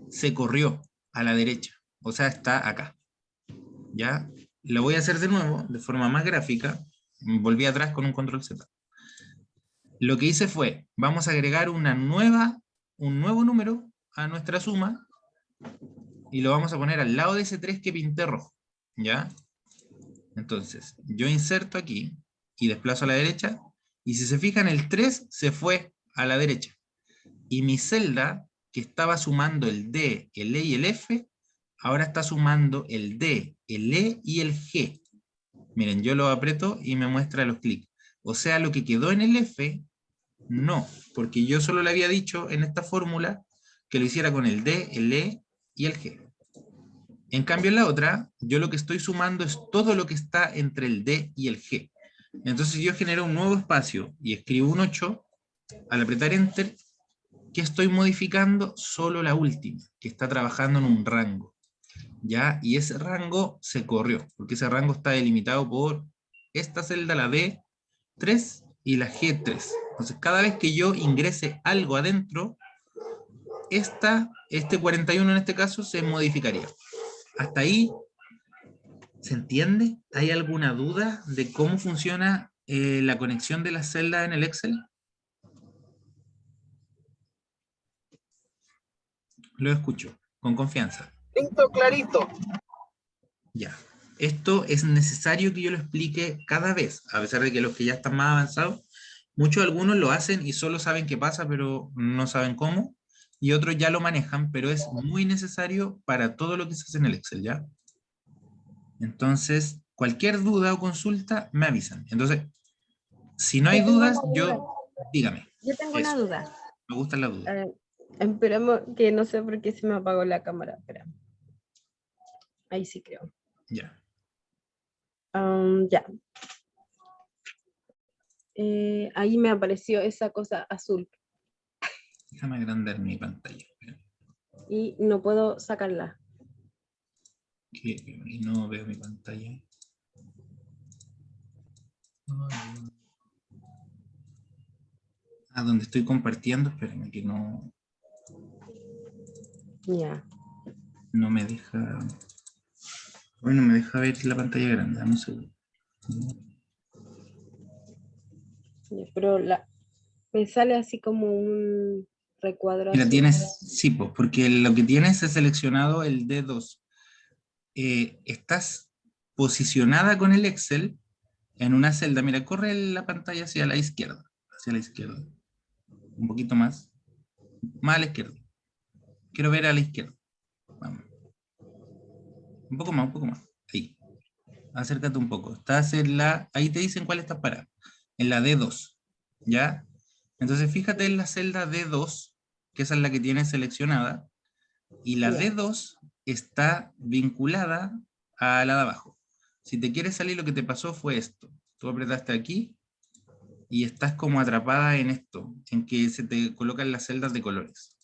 se corrió a la derecha, o sea, está acá, ¿ya? Lo voy a hacer de nuevo, de forma más gráfica, volví atrás con un control Z. Lo que hice fue, vamos a agregar un nuevo número a nuestra suma, y lo vamos a poner al lado de ese 3 que pinté rojo, ¿ya? Entonces, yo inserto aquí y desplazo a la derecha, y si se fijan, el 3 se fue a la derecha. Y mi celda, que estaba sumando el D, el E y el F, ahora está sumando el D, el E y el G. Miren, yo lo aprieto y me muestra los clics. O sea, lo que quedó en el F, no, porque yo solo le había dicho en esta fórmula que lo hiciera con el D, el E y el G. En cambio, en la otra, yo lo que estoy sumando es todo lo que está entre el D y el G. Entonces yo genero un nuevo espacio y escribo un 8, al apretar Enter, que estoy modificando solo la última, que está trabajando en un rango. ¿Ya? Y ese rango se corrió, porque ese rango está delimitado por esta celda, la D3 y la G3. Entonces cada vez que yo ingrese algo adentro, este 41 en este caso se modificaría. ¿Hasta ahí se entiende? ¿Hay alguna duda de cómo funciona la conexión de las celdas en el Excel? Lo escucho, con confianza. Clarito, clarito. Ya. Esto es necesario que yo lo explique cada vez, a pesar de que los que ya están más avanzados, algunos lo hacen y solo saben qué pasa, pero no saben cómo, y otros ya lo manejan, pero es muy necesario para todo lo que se hace en el Excel, ¿ya? Entonces, cualquier duda o consulta, me avisan. Entonces, si no hay dudas, dígame. Yo tengo una duda. Me gusta la duda. Esperamos que no sé por qué se me apagó la cámara. Espera. Ahí sí creo. Ya. Ya. Ahí me apareció esa cosa azul. Déjame agrandar mi pantalla. Y no puedo sacarla. Y no veo mi pantalla. Donde estoy compartiendo, espérenme que no... Ya. No me deja... Bueno, me deja ver la pantalla grande, dame un segundo. Pero me sale así como un recuadro. Mira, azul. tienes... Sí, pues, porque lo que tienes es seleccionado el D2. Estás posicionada con el Excel en una celda. Mira, corre la pantalla hacia la izquierda. Hacia la izquierda. Un poquito más. Más a la izquierda. Quiero ver a la izquierda. Vamos. Un poco más, un poco más. Ahí. Acércate un poco. Estás en la... Ahí te dicen cuál estás parado. En la D2. ¿Ya? Entonces fíjate en la celda D2, que esa es la que tienes seleccionada. Y la D2 está vinculada a la de abajo. Si te quieres salir, lo que te pasó fue esto. Tú apretaste aquí y estás como atrapada en esto, en que se te colocan las celdas de colores.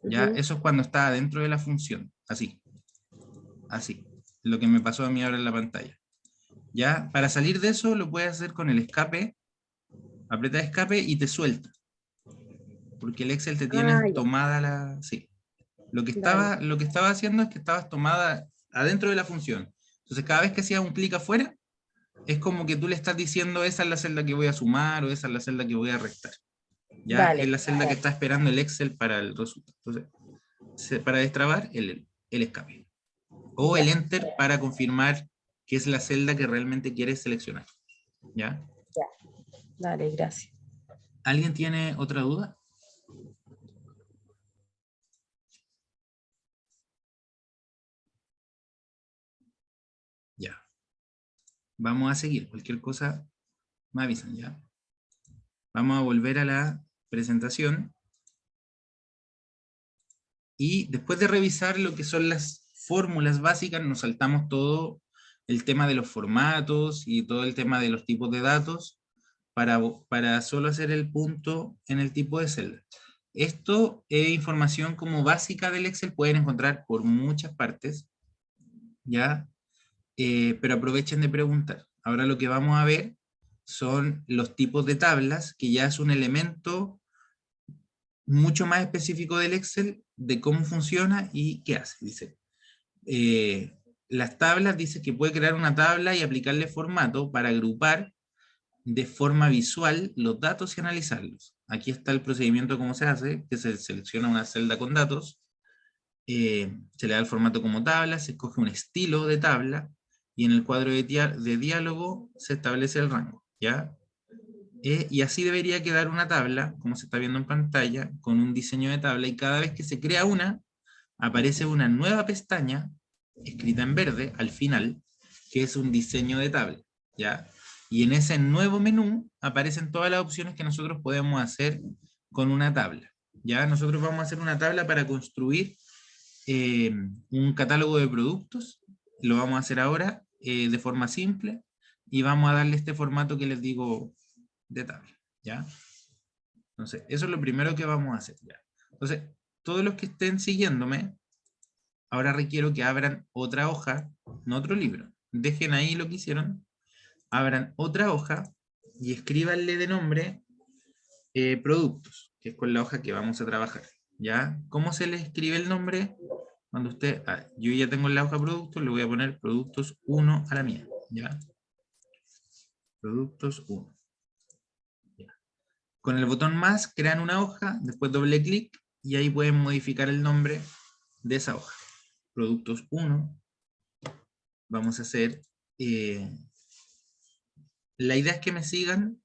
¿Ya? Eso es cuando está dentro de la función. Así. Así. Lo que me pasó a mí ahora en la pantalla. ¿Ya? Para salir de eso lo puedes hacer con el escape. Aprieta escape y te suelta. Porque el Excel te tiene tomada la... Sí. Lo que estaba haciendo es que estabas tomada adentro de la función. Entonces cada vez que hacías un clic afuera, es como que tú le estás diciendo esa es la celda que voy a sumar o esa es la celda que voy a restar. Ya es la celda que está esperando el Excel para el resultado. Entonces, para destrabar, el escape. O el Enter para confirmar que es la celda que realmente quieres seleccionar. ¿Ya? Ya. Dale, gracias. ¿Alguien tiene otra duda? Ya. Vamos a seguir. Cualquier cosa me avisan, ¿ya? Vamos a volver a la presentación. Y después de revisar lo que son las fórmulas básicas, nos saltamos todo el tema de los formatos y todo el tema de los tipos de datos para solo hacer el punto en el tipo de celda. Esto es información como básica del Excel, pueden encontrar por muchas partes, ¿ya? Pero aprovechen de preguntar. Ahora lo que vamos a ver son los tipos de tablas, que ya es un elemento mucho más específico del Excel, de cómo funciona y qué hace. Dice, las tablas, dice que puede crear una tabla y aplicarle formato para agrupar de forma visual los datos y analizarlos. Aquí está el procedimiento cómo se hace, que se selecciona una celda con datos, se le da el formato como tabla, se escoge un estilo de tabla, y en el cuadro de diálogo se establece el rango, ¿ya? Y así debería quedar una tabla, como se está viendo en pantalla, con un diseño de tabla, y cada vez que se crea una, aparece una nueva pestaña, escrita en verde, al final, que es un diseño de tabla, ¿ya? Y en ese nuevo menú aparecen todas las opciones que nosotros podemos hacer con una tabla, ¿ya? Nosotros vamos a hacer una tabla para construir un catálogo de productos, lo vamos a hacer ahora de forma simple, y vamos a darle este formato que les digo de tabla, ¿ya? Entonces, eso es lo primero que vamos a hacer, ¿ya? Entonces, todos los que estén siguiéndome, ahora requiero que abran otra hoja, no otro libro. Dejen ahí lo que hicieron, abran otra hoja y escríbanle de nombre productos, que es con la hoja que vamos a trabajar, ¿ya? ¿Cómo se le escribe el nombre? Cuando usted, yo ya tengo en la hoja productos, le voy a poner productos 1 a la mía, ¿ya? Productos 1. ¿Ya? Con el botón más, crean una hoja, después doble clic, y ahí pueden modificar el nombre de esa hoja. Productos 1. Vamos a hacer... la idea es que me sigan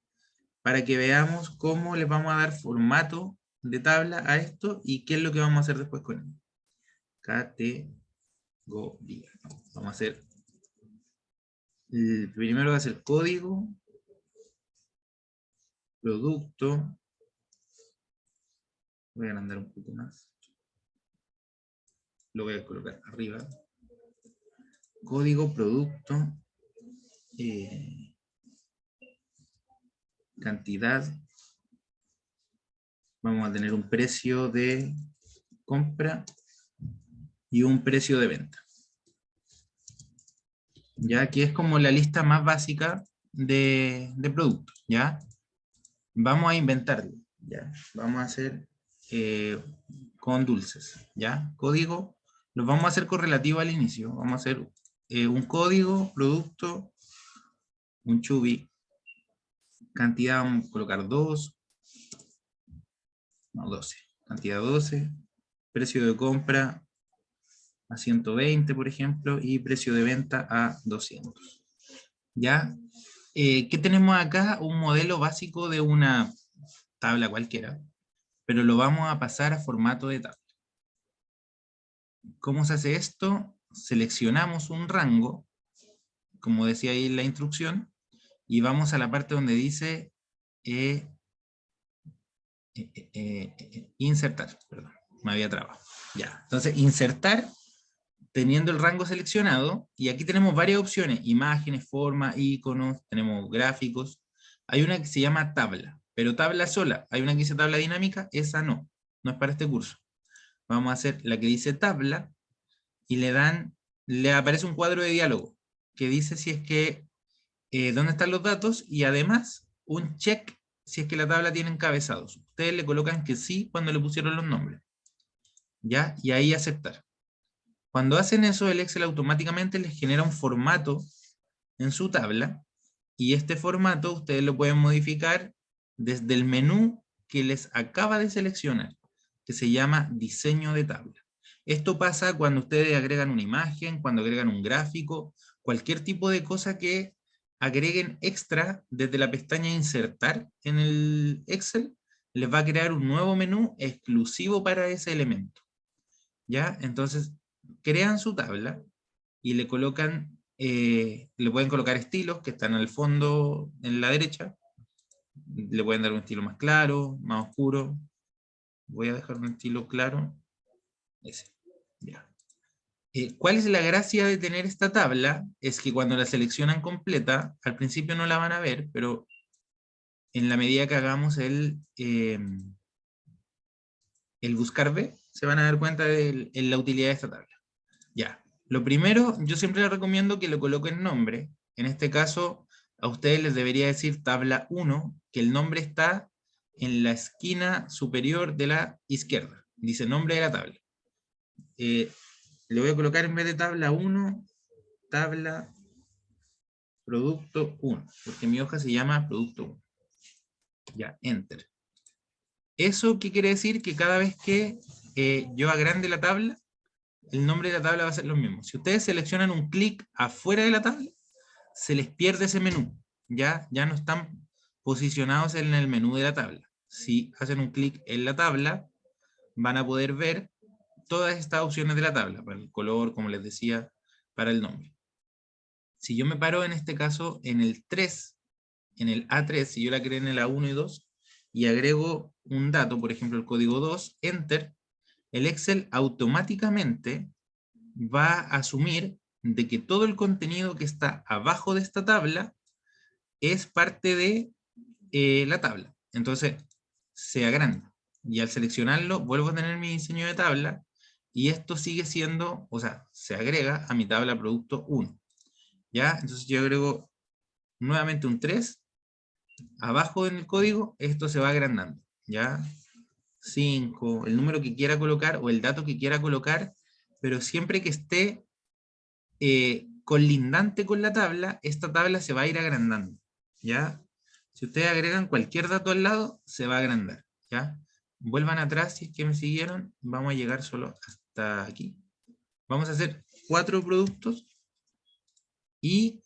para que veamos cómo les vamos a dar formato de tabla a esto y qué es lo que vamos a hacer después con él. Categoría. Vamos a hacer... El primero va a ser código, producto. Voy a agrandar un poco más. Lo voy a colocar arriba. Código, producto, cantidad. Vamos a tener un precio de compra y un precio de venta. Ya que es como la lista más básica de productos, ¿ya? Vamos a inventarlo, ¿ya? Vamos a hacer con dulces, ¿ya? Código, lo vamos a hacer correlativo al inicio. Vamos a hacer un código, producto, un chubi, cantidad vamos a colocar 2, no, 12, cantidad 12, precio de compra a 120, por ejemplo, y precio de venta a 200. ¿Ya? ¿Qué tenemos acá? Un modelo básico de una tabla cualquiera, pero lo vamos a pasar a formato de tabla. ¿Cómo se hace esto? Seleccionamos un rango, como decía ahí en la instrucción, y vamos a la parte donde dice insertar, perdón, me había trabado. Ya, entonces insertar teniendo el rango seleccionado, y aquí tenemos varias opciones, imágenes, formas, iconos, tenemos gráficos. Hay una que se llama tabla, pero tabla sola. Hay una que dice tabla dinámica, esa no es para este curso. Vamos a hacer la que dice tabla, y le aparece un cuadro de diálogo, que dice si es que, dónde están los datos, y además un check si es que la tabla tiene encabezados. Ustedes le colocan que sí cuando le pusieron los nombres. ¿Ya? Y ahí aceptar. Cuando hacen eso, el Excel automáticamente les genera un formato en su tabla, y este formato ustedes lo pueden modificar desde el menú que les acaba de seleccionar, que se llama diseño de tabla. Esto pasa cuando ustedes agregan una imagen, cuando agregan un gráfico, cualquier tipo de cosa que agreguen extra desde la pestaña insertar en el Excel, les va a crear un nuevo menú exclusivo para ese elemento. ¿Ya? Entonces, crean su tabla y le colocan, le pueden colocar estilos que están al fondo en la derecha. Le pueden dar un estilo más claro, más oscuro. Voy a dejar un estilo claro. Ese. Ya. ¿Cuál es la gracia de tener esta tabla? Es que cuando la seleccionan completa, al principio no la van a ver, pero en la medida que hagamos el buscar B, se van a dar cuenta de la utilidad de esta tabla. Ya, lo primero, yo siempre les recomiendo que le coloquen nombre. En este caso, a ustedes les debería decir tabla 1, que el nombre está en la esquina superior de la izquierda. Dice nombre de la tabla. Le voy a colocar en vez de tabla 1, tabla producto 1, porque mi hoja se llama producto 1. Ya, enter. ¿Eso qué quiere decir? Que cada vez que yo agrande la tabla, el nombre de la tabla va a ser lo mismo. Si ustedes seleccionan un clic afuera de la tabla, se les pierde ese menú. Ya no están posicionados en el menú de la tabla. Si hacen un clic en la tabla, van a poder ver todas estas opciones de la tabla, para el color, como les decía, para el nombre. Si yo me paro en este caso en el 3, en el A3, si yo la creé en el A1 y 2, y agrego un dato, por ejemplo el código 2, Enter, el Excel automáticamente va a asumir de que todo el contenido que está abajo de esta tabla es parte de la tabla. Entonces, se agranda. Y al seleccionarlo, vuelvo a tener mi diseño de tabla, y esto sigue siendo, o sea, se agrega a mi tabla producto 1. ¿Ya? Entonces yo agrego nuevamente un 3, abajo en el código, esto se va agrandando. ¿Ya? 5, el número que quiera colocar, o el dato que quiera colocar, pero siempre que esté colindante con la tabla, esta tabla se va a ir agrandando. ¿Ya? Si ustedes agregan cualquier dato al lado, se va a agrandar. ¿Ya? Vuelvan atrás si es que me siguieron. Vamos a llegar solo hasta aquí. Vamos a hacer 4 productos. Y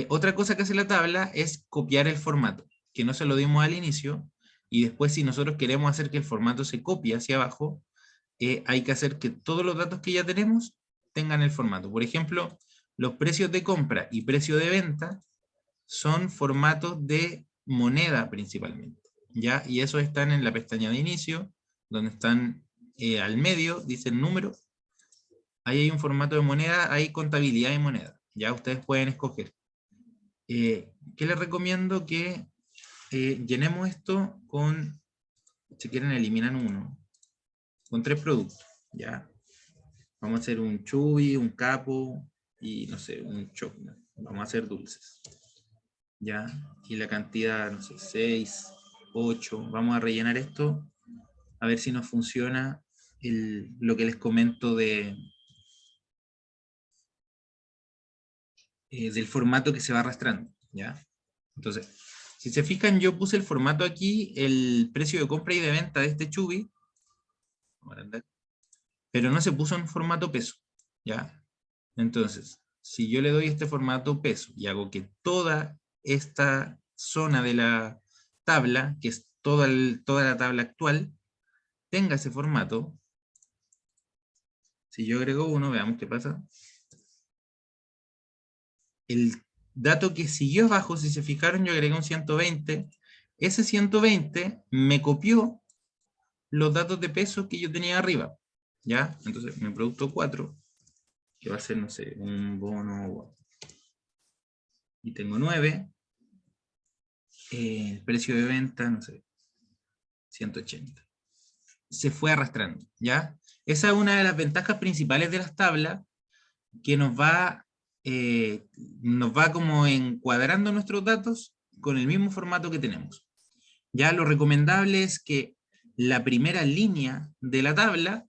otra cosa que hace la tabla es copiar el formato, que no se lo dimos al inicio. Y después, si nosotros queremos hacer que el formato se copie hacia abajo, hay que hacer que todos los datos que ya tenemos tengan el formato. Por ejemplo, los precios de compra y precio de venta son formatos de moneda principalmente, ¿ya? Y esos están en la pestaña de inicio, donde están al medio, dicen número. Ahí hay un formato de moneda, hay contabilidad y moneda. Ya ustedes pueden escoger. ¿Qué les recomiendo? Que llenemos esto con, si quieren eliminan uno, con 3 productos, ¿ya? Vamos a hacer un chubi, un capo y no sé, un chocolate. Vamos a hacer dulces. ¿Ya? Y la cantidad, no sé, 6, 8. Vamos a rellenar esto, a ver si nos funciona lo que les comento del formato que se va arrastrando. ¿Ya? Entonces, si se fijan, yo puse el formato aquí, el precio de compra y de venta de este chubi, pero no se puso en formato peso. ¿Ya? Entonces, si yo le doy este formato peso y hago que toda esta zona de la tabla, que es toda la tabla actual, tenga ese formato, si yo agrego uno, veamos qué pasa. El dato que siguió abajo, si se fijaron, yo agregué un 120. Ese 120 me copió los datos de peso que yo tenía arriba. ¿Ya? Entonces, mi producto 4, que va a ser, no sé, un bono, y tengo 9, el precio de venta, no sé, 180. Se fue arrastrando, ¿ya? Esa es una de las ventajas principales de las tablas, que nos va como encuadrando nuestros datos con el mismo formato que tenemos. Ya lo recomendable es que la primera línea de la tabla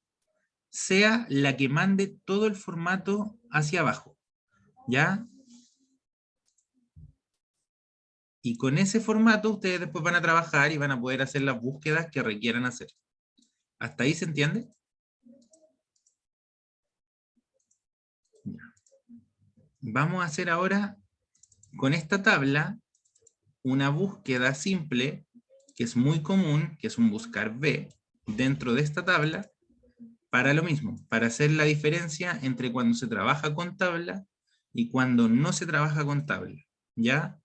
sea la que mande todo el formato hacia abajo, ¿ya? Y con ese formato ustedes después van a trabajar y van a poder hacer las búsquedas que requieran hacer. ¿Hasta ahí se entiende? Vamos a hacer ahora con esta tabla una búsqueda simple, que es muy común, que es un buscar B, dentro de esta tabla, para lo mismo, para hacer la diferencia entre cuando se trabaja con tabla y cuando no se trabaja con tabla. ¿Ya?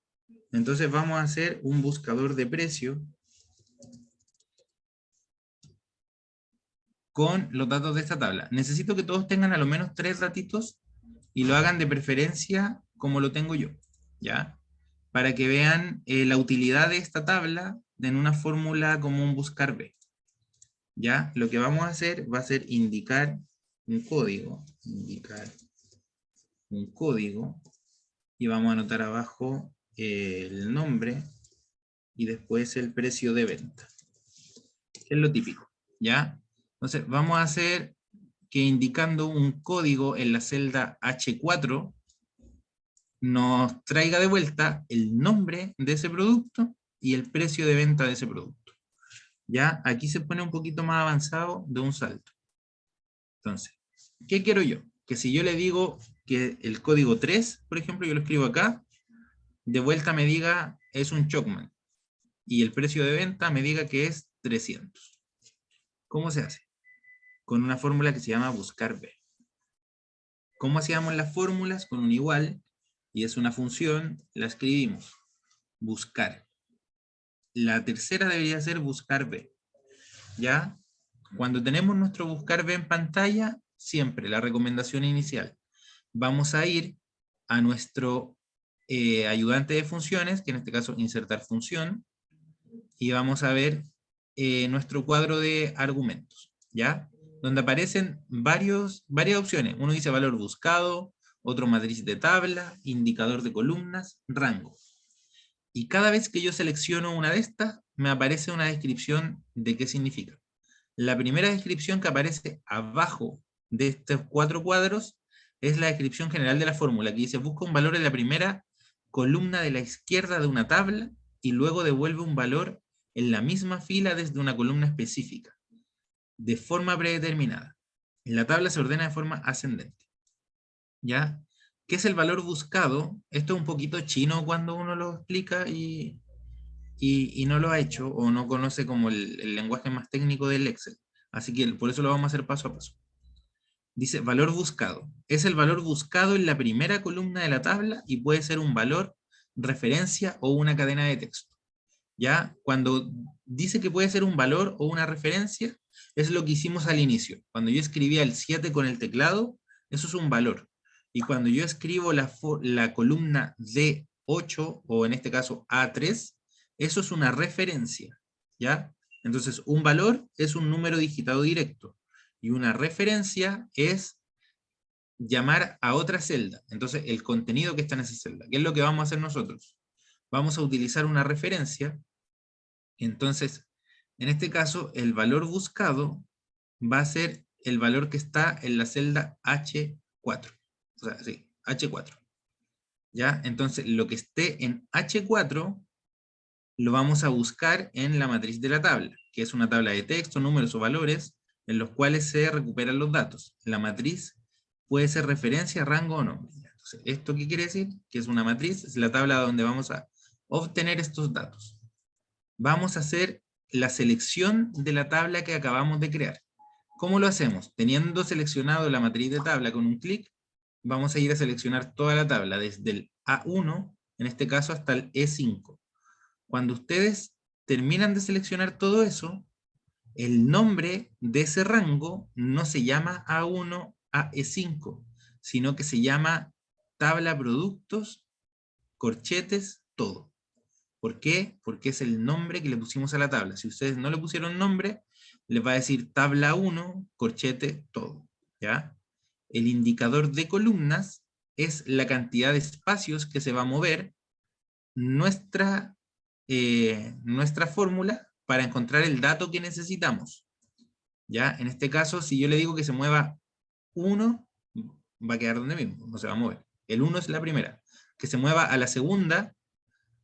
Entonces vamos a hacer un buscador de precio con los datos de esta tabla. Necesito que todos tengan a lo menos 3 datitos y lo hagan de preferencia como lo tengo yo, ¿ya? Para que vean la utilidad de esta tabla en una fórmula como un buscar B. ¿Ya? Lo que vamos a hacer va a ser indicar un código, y vamos a anotar abajo el nombre y después el precio de venta. Es lo típico, ¿ya? Entonces vamos a hacer que indicando un código en la celda H4 nos traiga de vuelta el nombre de ese producto y el precio de venta de ese producto. Ya, aquí se pone un poquito más avanzado de un salto. Entonces, ¿qué quiero yo? Que si yo le digo que el código 3, por ejemplo, yo lo escribo acá, de vuelta me diga es un Chocman. Y el precio de venta me diga que es 300. ¿Cómo se hace? Con una fórmula que se llama buscar B. ¿Cómo hacíamos las fórmulas? Con un igual, y es una función, la escribimos. Buscar. La tercera debería ser buscar B. ¿Ya? Cuando tenemos nuestro buscar B en pantalla, siempre la recomendación inicial. Vamos a ir a nuestro ayudante de funciones, que en este caso insertar función, y vamos a ver nuestro cuadro de argumentos, ¿ya? Donde aparecen varias opciones. Uno dice valor buscado, otro matriz de tabla, indicador de columnas, rango. Y cada vez que yo selecciono una de estas, me aparece una descripción de qué significa. La primera descripción que aparece abajo de estos 4 cuadros es la descripción general de la fórmula, que dice busca un valor en la primera columna de la izquierda de una tabla y luego devuelve un valor en la misma fila desde una columna específica, de forma predeterminada. En la tabla se ordena de forma ascendente. ¿Ya? ¿Qué es el valor buscado? Esto es un poquito chino cuando uno lo explica y no lo ha hecho o no conoce como el lenguaje más técnico del Excel. Así que por eso lo vamos a hacer paso a paso. Dice valor buscado. Es el valor buscado en la primera columna de la tabla y puede ser un valor, referencia o una cadena de texto. ¿Ya? Cuando dice que puede ser un valor o una referencia, es lo que hicimos al inicio. Cuando yo escribía el 7 con el teclado, eso es un valor. Y cuando yo escribo la columna D8, o en este caso A3, eso es una referencia. ¿Ya? Entonces, un valor es un número digitado directo. Y una referencia es llamar a otra celda. Entonces, el contenido que está en esa celda. ¿Qué es lo que vamos a hacer nosotros? Vamos a utilizar una referencia. Entonces, en este caso, el valor buscado va a ser el valor que está en la celda H4. O sea, sí, H4. ¿Ya? Entonces, lo que esté en H4 lo vamos a buscar en la matriz de la tabla, que es una tabla de texto, números o valores, en los cuales se recuperan los datos. La matriz puede ser referencia, rango o nombre. Entonces, ¿esto qué quiere decir? Que es una matriz, es la tabla donde vamos a obtener estos datos. Vamos a hacer la selección de la tabla que acabamos de crear. ¿Cómo lo hacemos? Teniendo seleccionado la matriz de tabla con un clic, vamos a ir a seleccionar toda la tabla, desde el A1, en este caso, hasta el E5. Cuando ustedes terminan de seleccionar todo eso, el nombre de ese rango no se llama A1 a E5, sino que se llama tabla productos, corchetes, todo. ¿Por qué? Porque es el nombre que le pusimos a la tabla. Si ustedes no le pusieron nombre, les va a decir tabla 1, corchete, todo. ¿Ya? El indicador de columnas es la cantidad de espacios que se va a mover nuestra fórmula para encontrar el dato que necesitamos. ¿Ya? En este caso, si yo le digo que se mueva 1, va a quedar donde mismo, no se va a mover. El 1 es la primera. Que se mueva a la segunda,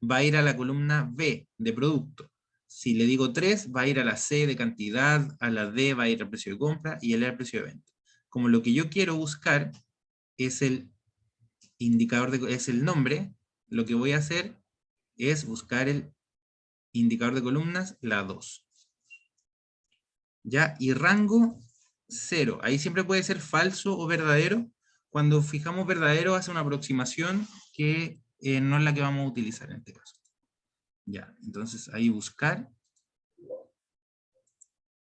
va a ir a la columna B de producto. Si le digo 3, va a ir a la C de cantidad, a la D va a ir al precio de compra y el E al precio de venta. Como lo que yo quiero buscar es el indicador es el nombre, lo que voy a hacer es buscar el indicador de columnas, la 2. ¿Ya? Y rango 0. Ahí siempre puede ser falso o verdadero. Cuando fijamos verdadero hace una aproximación que no es la que vamos a utilizar en este caso. Ya, entonces ahí buscar.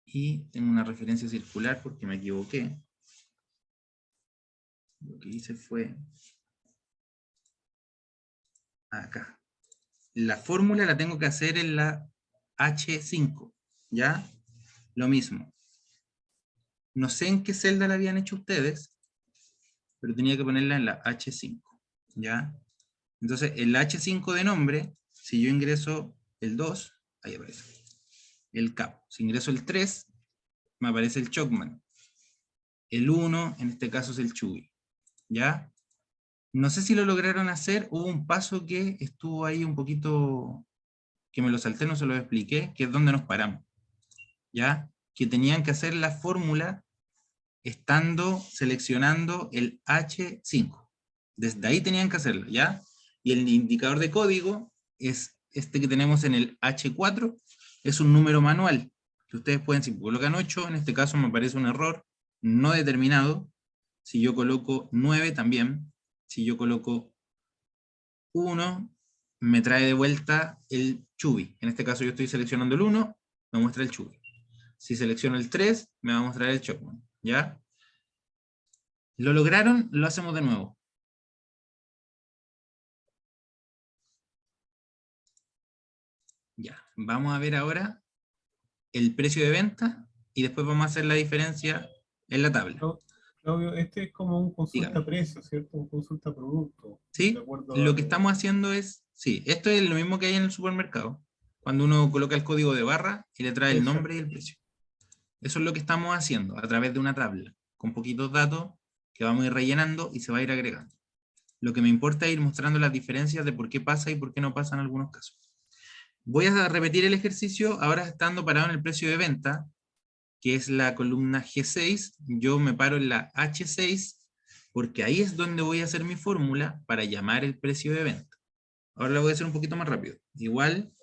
Y tengo una referencia circular porque me equivoqué. Lo que hice fue acá. La fórmula la tengo que hacer en la H5. ¿Ya? Lo mismo. No sé en qué celda la habían hecho ustedes, pero tenía que ponerla en la H5. ¿Ya? Entonces, el H5 de nombre, si yo ingreso el 2, ahí aparece el capo. Si ingreso el 3, me aparece el Chocman. El 1, en este caso, es el Chubi. ¿Ya? No sé si lo lograron hacer, hubo un paso que estuvo ahí un poquito, que me lo salté, no se lo expliqué, que es donde nos paramos. ¿Ya? Que tenían que hacer la fórmula estando seleccionando el H5. Desde ahí tenían que hacerlo, ¿ya? Y el indicador de código es este que tenemos en el H4, es un número manual, que ustedes pueden, si colocan 8, en este caso me aparece un error no determinado. Si yo coloco 9 también, si yo coloco 1, me trae de vuelta el Chubby. En este caso yo estoy seleccionando el 1, me muestra el Chubby. Si selecciono el 3, me va a mostrar el Chocman, ¿ya? ¿Lo lograron? Lo hacemos de nuevo. Ya, vamos a ver ahora el precio de venta y después vamos a hacer la diferencia en la tabla. Claudio, este es como un consulta Dígame. precio, ¿cierto? Un consulta producto. ¿Sí? De acuerdo Lo a que estamos haciendo es, sí, esto es lo mismo que hay en el supermercado. Cuando uno coloca el código de barra y le trae el Exacto. nombre y el precio. Eso es lo que estamos haciendo a través de una tabla, con poquitos datos que vamos a ir rellenando y se va a ir agregando. Lo que me importa es ir mostrando las diferencias de por qué pasa y por qué no pasa en algunos casos. Voy a repetir el ejercicio ahora estando parado en el precio de venta, que es la columna G6, yo me paro en la H6, porque ahí es donde voy a hacer mi fórmula para llamar el precio de venta. Ahora lo voy a hacer un poquito más rápido. Igual,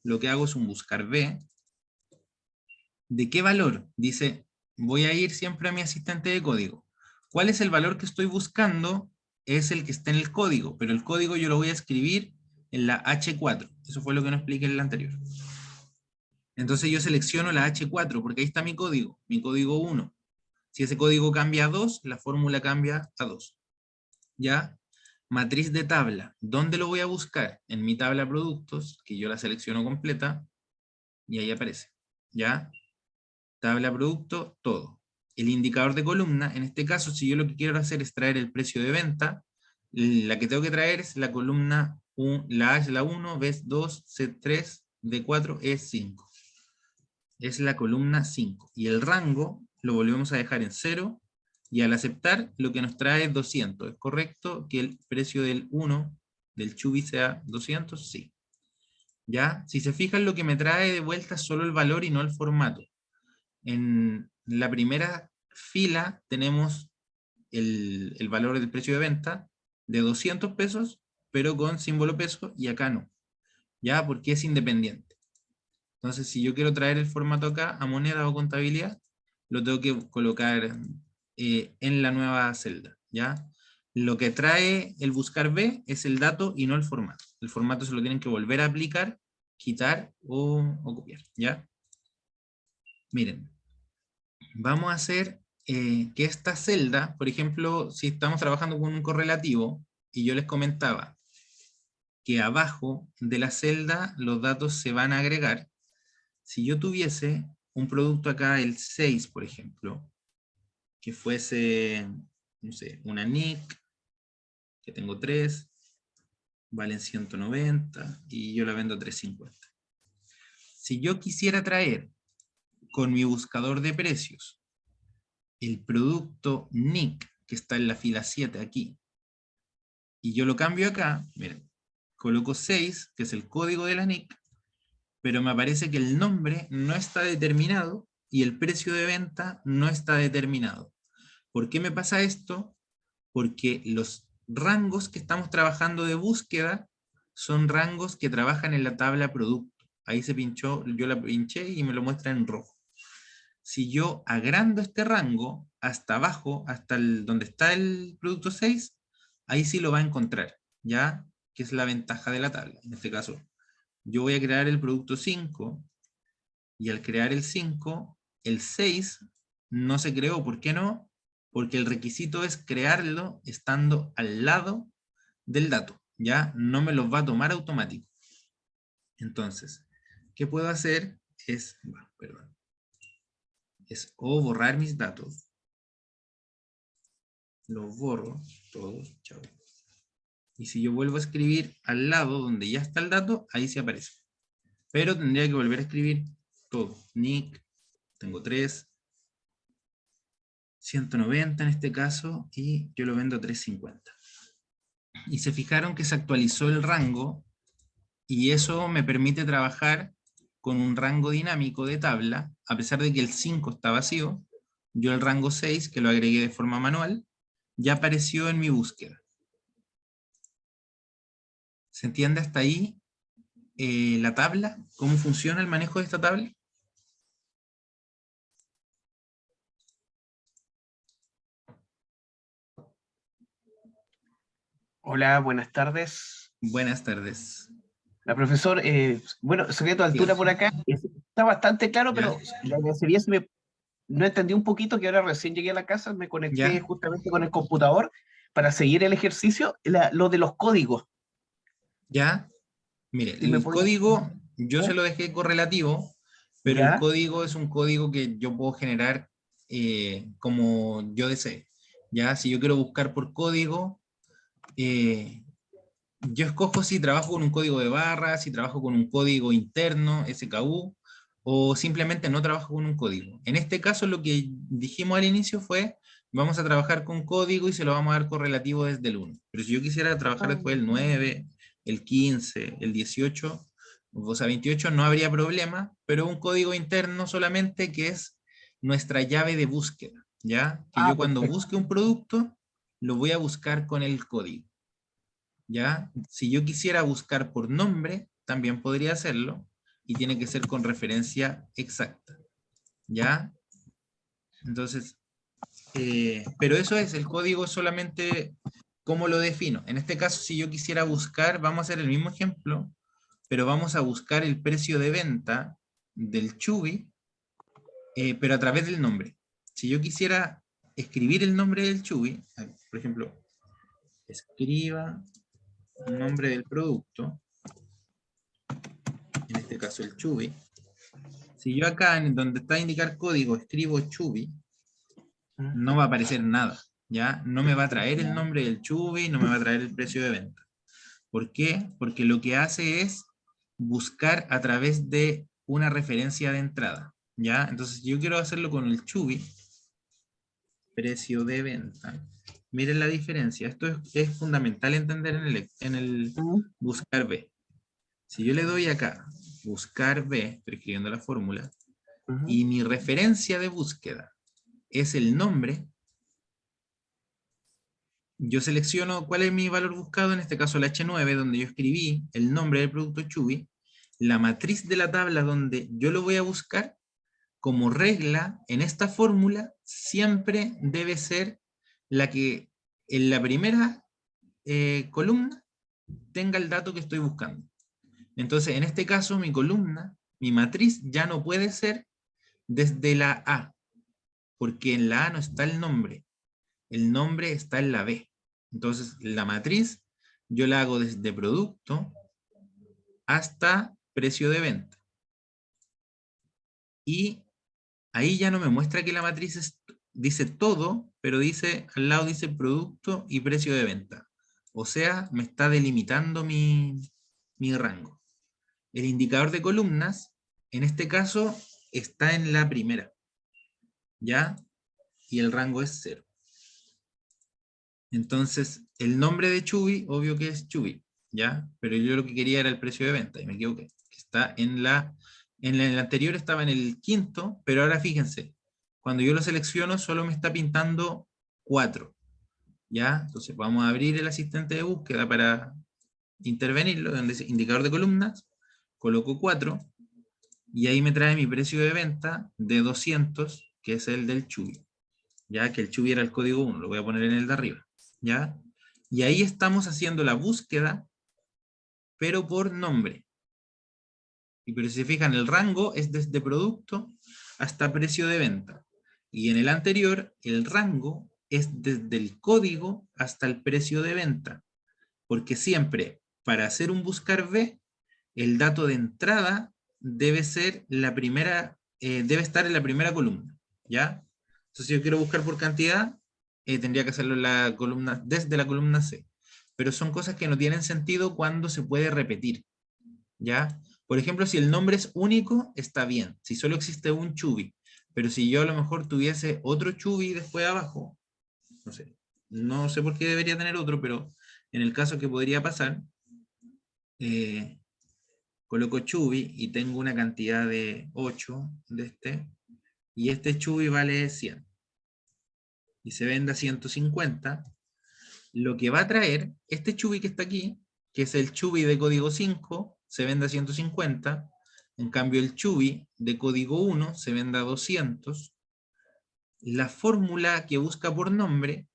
lo que hago es un buscar B. ¿De qué valor? Dice, voy a ir siempre a mi asistente de código. ¿Cuál es el valor que estoy buscando? Es el que está en el código, pero el código yo lo voy a escribir en la H4. Eso fue lo que no expliqué en el anterior. Entonces yo selecciono la H4, porque ahí está mi código 1. Si ese código cambia a 2, la fórmula cambia a 2. ¿Ya? Matriz de tabla. ¿Dónde lo voy a buscar? En mi tabla productos, que yo la selecciono completa, y ahí aparece. ¿Ya? Tabla producto, todo. El indicador de columna, en este caso, si yo lo que quiero hacer es traer el precio de venta, la que tengo que traer es la columna la A es la 1, B es 2, C 3, D 4, E 5. Es la columna 5. Y el rango lo volvemos a dejar en 0, y al aceptar lo que nos trae es 200. ¿Es correcto que el precio del 1, del Chubby, sea 200? Sí. ¿Ya? Si se fijan, lo que me trae de vuelta es solo el valor y no el formato. En la primera fila tenemos el valor del precio de venta de 200 pesos, pero con símbolo peso, y acá no. ¿Ya? Porque es independiente. Entonces, si yo quiero traer el formato acá a moneda o contabilidad, lo tengo que colocar en la nueva celda, ¿ya? Lo que trae el buscar B es el dato y no el formato. El formato se lo tienen que volver a aplicar, quitar o copiar, ¿ya? Miren, vamos a hacer que esta celda, por ejemplo, si estamos trabajando con un correlativo, y yo les comentaba que abajo de la celda los datos se van a agregar. Si yo tuviese un producto acá, el 6, por ejemplo, que fuese, no sé, una NIC, que tengo 3, valen 190, y yo la vendo a 350. Si yo quisiera traer con mi buscador de precios el producto NIC, que está en la fila 7 aquí, y yo lo cambio acá, miren, coloco 6, que es el código de la NIC, pero me aparece que el nombre no está determinado y el precio de venta no está determinado. ¿Por qué me pasa esto? Porque los rangos que estamos trabajando de búsqueda son rangos que trabajan en la tabla producto. Ahí se pinchó, yo la pinché y me lo muestra en rojo. Si yo agrando este rango hasta abajo, hasta donde está el producto 6, ahí sí lo va a encontrar, ¿ya? Que es la ventaja de la tabla. En este caso, yo voy a crear el producto 5, y al crear el 5, el 6 no se creó. ¿Por qué no? Porque el requisito es crearlo estando al lado del dato, ¿ya? No me los va a tomar automático. Entonces, ¿qué puedo hacer? Es o borrar mis datos. Los borro todos, chao. Y si yo vuelvo a escribir al lado donde ya está el dato, ahí se aparece. Pero tendría que volver a escribir todo. NIC, tengo 3, 190 en este caso, y yo lo vendo a 350. Y se fijaron que se actualizó el rango, y eso me permite trabajar con un rango dinámico de tabla, a pesar de que el 5 está vacío, yo el rango 6, que lo agregué de forma manual, ya apareció en mi búsqueda. ¿Se entiende hasta ahí la tabla? ¿Cómo funciona el manejo de esta tabla? Hola, buenas tardes. Buenas tardes. La profesor, bueno, secreto de altura por acá, está bastante claro, ¿Ya? pero le agradecería si no entendí un poquito, que ahora recién llegué a la casa, me conecté ¿Ya? justamente con el computador para seguir el ejercicio, lo de los códigos. ¿Ya? Mire, Si me el podía... código yo se ¿Ya? lo dejé correlativo, pero el ¿Ya? código es un código que yo puedo generar como yo desee. ¿Ya? Si yo quiero buscar por código, yo escojo si trabajo con un código de barras, si trabajo con un código interno, SKU, o simplemente no trabajo con un código. En este caso lo que dijimos al inicio fue, vamos a trabajar con código y se lo vamos a dar correlativo desde el 1. Pero si yo quisiera trabajar Ah, después el 9, el 15, el 18, o sea 28, no habría problema, pero un código interno solamente que es nuestra llave de búsqueda, ¿ya? Que yo cuando Perfecto. busque un producto, lo voy a buscar con el código. ¿Ya? Si yo quisiera buscar por nombre, también podría hacerlo, y tiene que ser con referencia exacta, ¿ya? Entonces, pero eso es, el código es solamente cómo lo defino. En este caso, si yo quisiera buscar, vamos a hacer el mismo ejemplo, pero vamos a buscar el precio de venta del Chubi, pero a través del nombre. Si yo quisiera escribir el nombre del Chubi, por ejemplo, escriba el nombre del producto, en este caso el Chubi. Si yo acá, en donde está indicar código, escribo Chubi, no va a aparecer nada, ¿ya? No me va a traer el nombre del Chubi, no me va a traer el precio de venta. ¿Por qué? Porque lo que hace es buscar a través de una referencia de entrada, ¿ya? Entonces, yo quiero hacerlo con el Chubi, precio de venta. Miren la diferencia. Esto es fundamental entender en el buscar B. Si yo le doy acá, buscar B, estoy escribiendo la fórmula, y mi referencia de búsqueda es el nombre, yo selecciono cuál es mi valor buscado, en este caso el H9, donde yo escribí el nombre del producto Chubi, la matriz de la tabla donde yo lo voy a buscar, como regla, en esta fórmula, siempre debe ser la que en la primera columna tenga el dato que estoy buscando. Entonces, en este caso, mi columna, mi matriz, ya no puede ser desde la A, porque en la A no está el nombre está en la B. Entonces, la matriz yo la hago desde producto hasta precio de venta. Y ahí ya no me muestra que la matriz dice todo, pero al lado dice producto y precio de venta. O sea, me está delimitando mi rango. El indicador de columnas, en este caso, está en la primera, ¿ya? Y el rango es 0. Entonces, el nombre de Chubi, obvio que es Chubi, ¿ya? Pero yo lo que quería era el precio de venta, y me equivoqué. Está en el anterior estaba en el quinto, pero ahora fíjense, cuando yo lo selecciono, solo me está pintando 4, ¿ya? Entonces, vamos a abrir el asistente de búsqueda para intervenirlo, donde dice indicador de columnas, coloco 4, y ahí me trae mi precio de venta de 200, que es el del Chubi, ya que el Chubi era el código 1, lo voy a poner en el de arriba, ¿ya? Y ahí estamos haciendo la búsqueda, pero por nombre. Pero si se fijan, el rango es desde producto hasta precio de venta. Y en el anterior, el rango es desde el código hasta el precio de venta. Porque siempre, para hacer un buscar B, el dato de entrada debe ser debe estar en la primera columna, ¿ya? Entonces, si yo quiero buscar por cantidad, tendría que hacerlo desde la columna C. Pero son cosas que no tienen sentido cuando se puede repetir, ¿ya? Por ejemplo, si el nombre es único, está bien, si solo existe un Chubi, pero si yo a lo mejor tuviese otro Chubi después abajo, no sé por qué debería tener otro, pero en el caso que podría pasar, coloco Chubi y tengo una cantidad de 8 de y este Chubi vale 100, y se venda 150, lo que va a traer este Chubby que está aquí, que es el Chubby de código 5, se venda 150, en cambio el Chubby de código 1 se venda 200, la fórmula que busca por nombre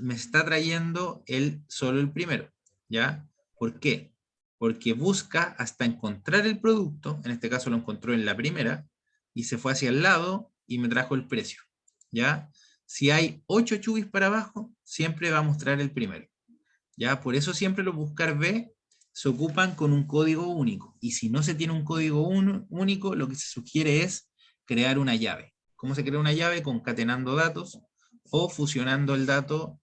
me está trayendo solo el primero, ¿ya? ¿Por qué? Porque busca hasta encontrar el producto, en este caso lo encontró en la primera, y se fue hacia el lado y me trajo el precio, ¿ya? Si hay 8 Chubis para abajo, siempre va a mostrar el primero, ¿ya? Por eso siempre los buscar B se ocupan con un código único, y si no se tiene un código único, lo que se sugiere es crear una llave. ¿Cómo se crea una llave? Concatenando datos, o fusionando el dato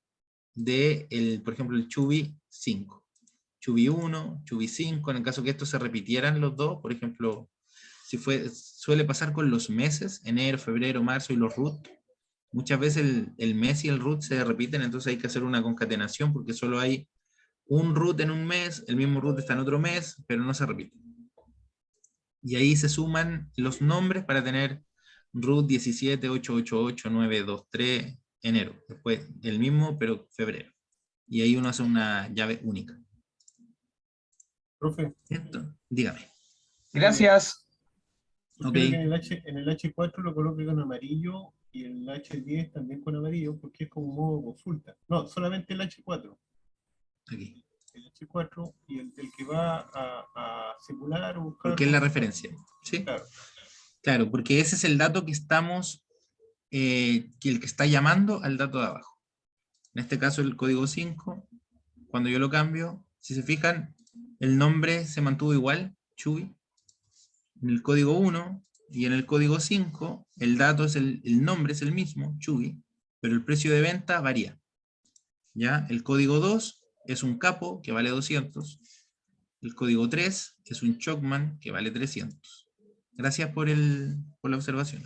de, por ejemplo, el Chubby 5. Chubby 1, Chubby 5, en el caso que estos se repitieran los dos, por ejemplo, suele pasar con los meses, enero, febrero, marzo y los root. Muchas veces el mes y el root se repiten, entonces hay que hacer una concatenación porque solo hay un root en un mes, el mismo root está en otro mes, pero no se repite. Y ahí se suman los nombres para tener root 17888923 enero, después el mismo pero febrero, y ahí uno hace una llave única. Profe, ¿Cierto? Dígame. Gracias. Ok. Creo que en el H4 lo coloque con amarillo y el H10 también con amarillo porque es como modo consulta. No, solamente el H4. Aquí. El H4 y el que va a simular o buscar. Porque es la referencia, ¿sí? Claro. Claro, porque ese es el dato que estamos, que el que está llamando al dato de abajo. En este caso el código 5, cuando yo lo cambio, si se fijan, el nombre se mantuvo igual, Chubby. En el código 1 y en el código 5, el dato es el nombre es el mismo, Chubby, pero el precio de venta varía. ¿Ya? El código 2 es un capo que vale 200. El código 3 es un Chocman que vale 300. Gracias por la observación.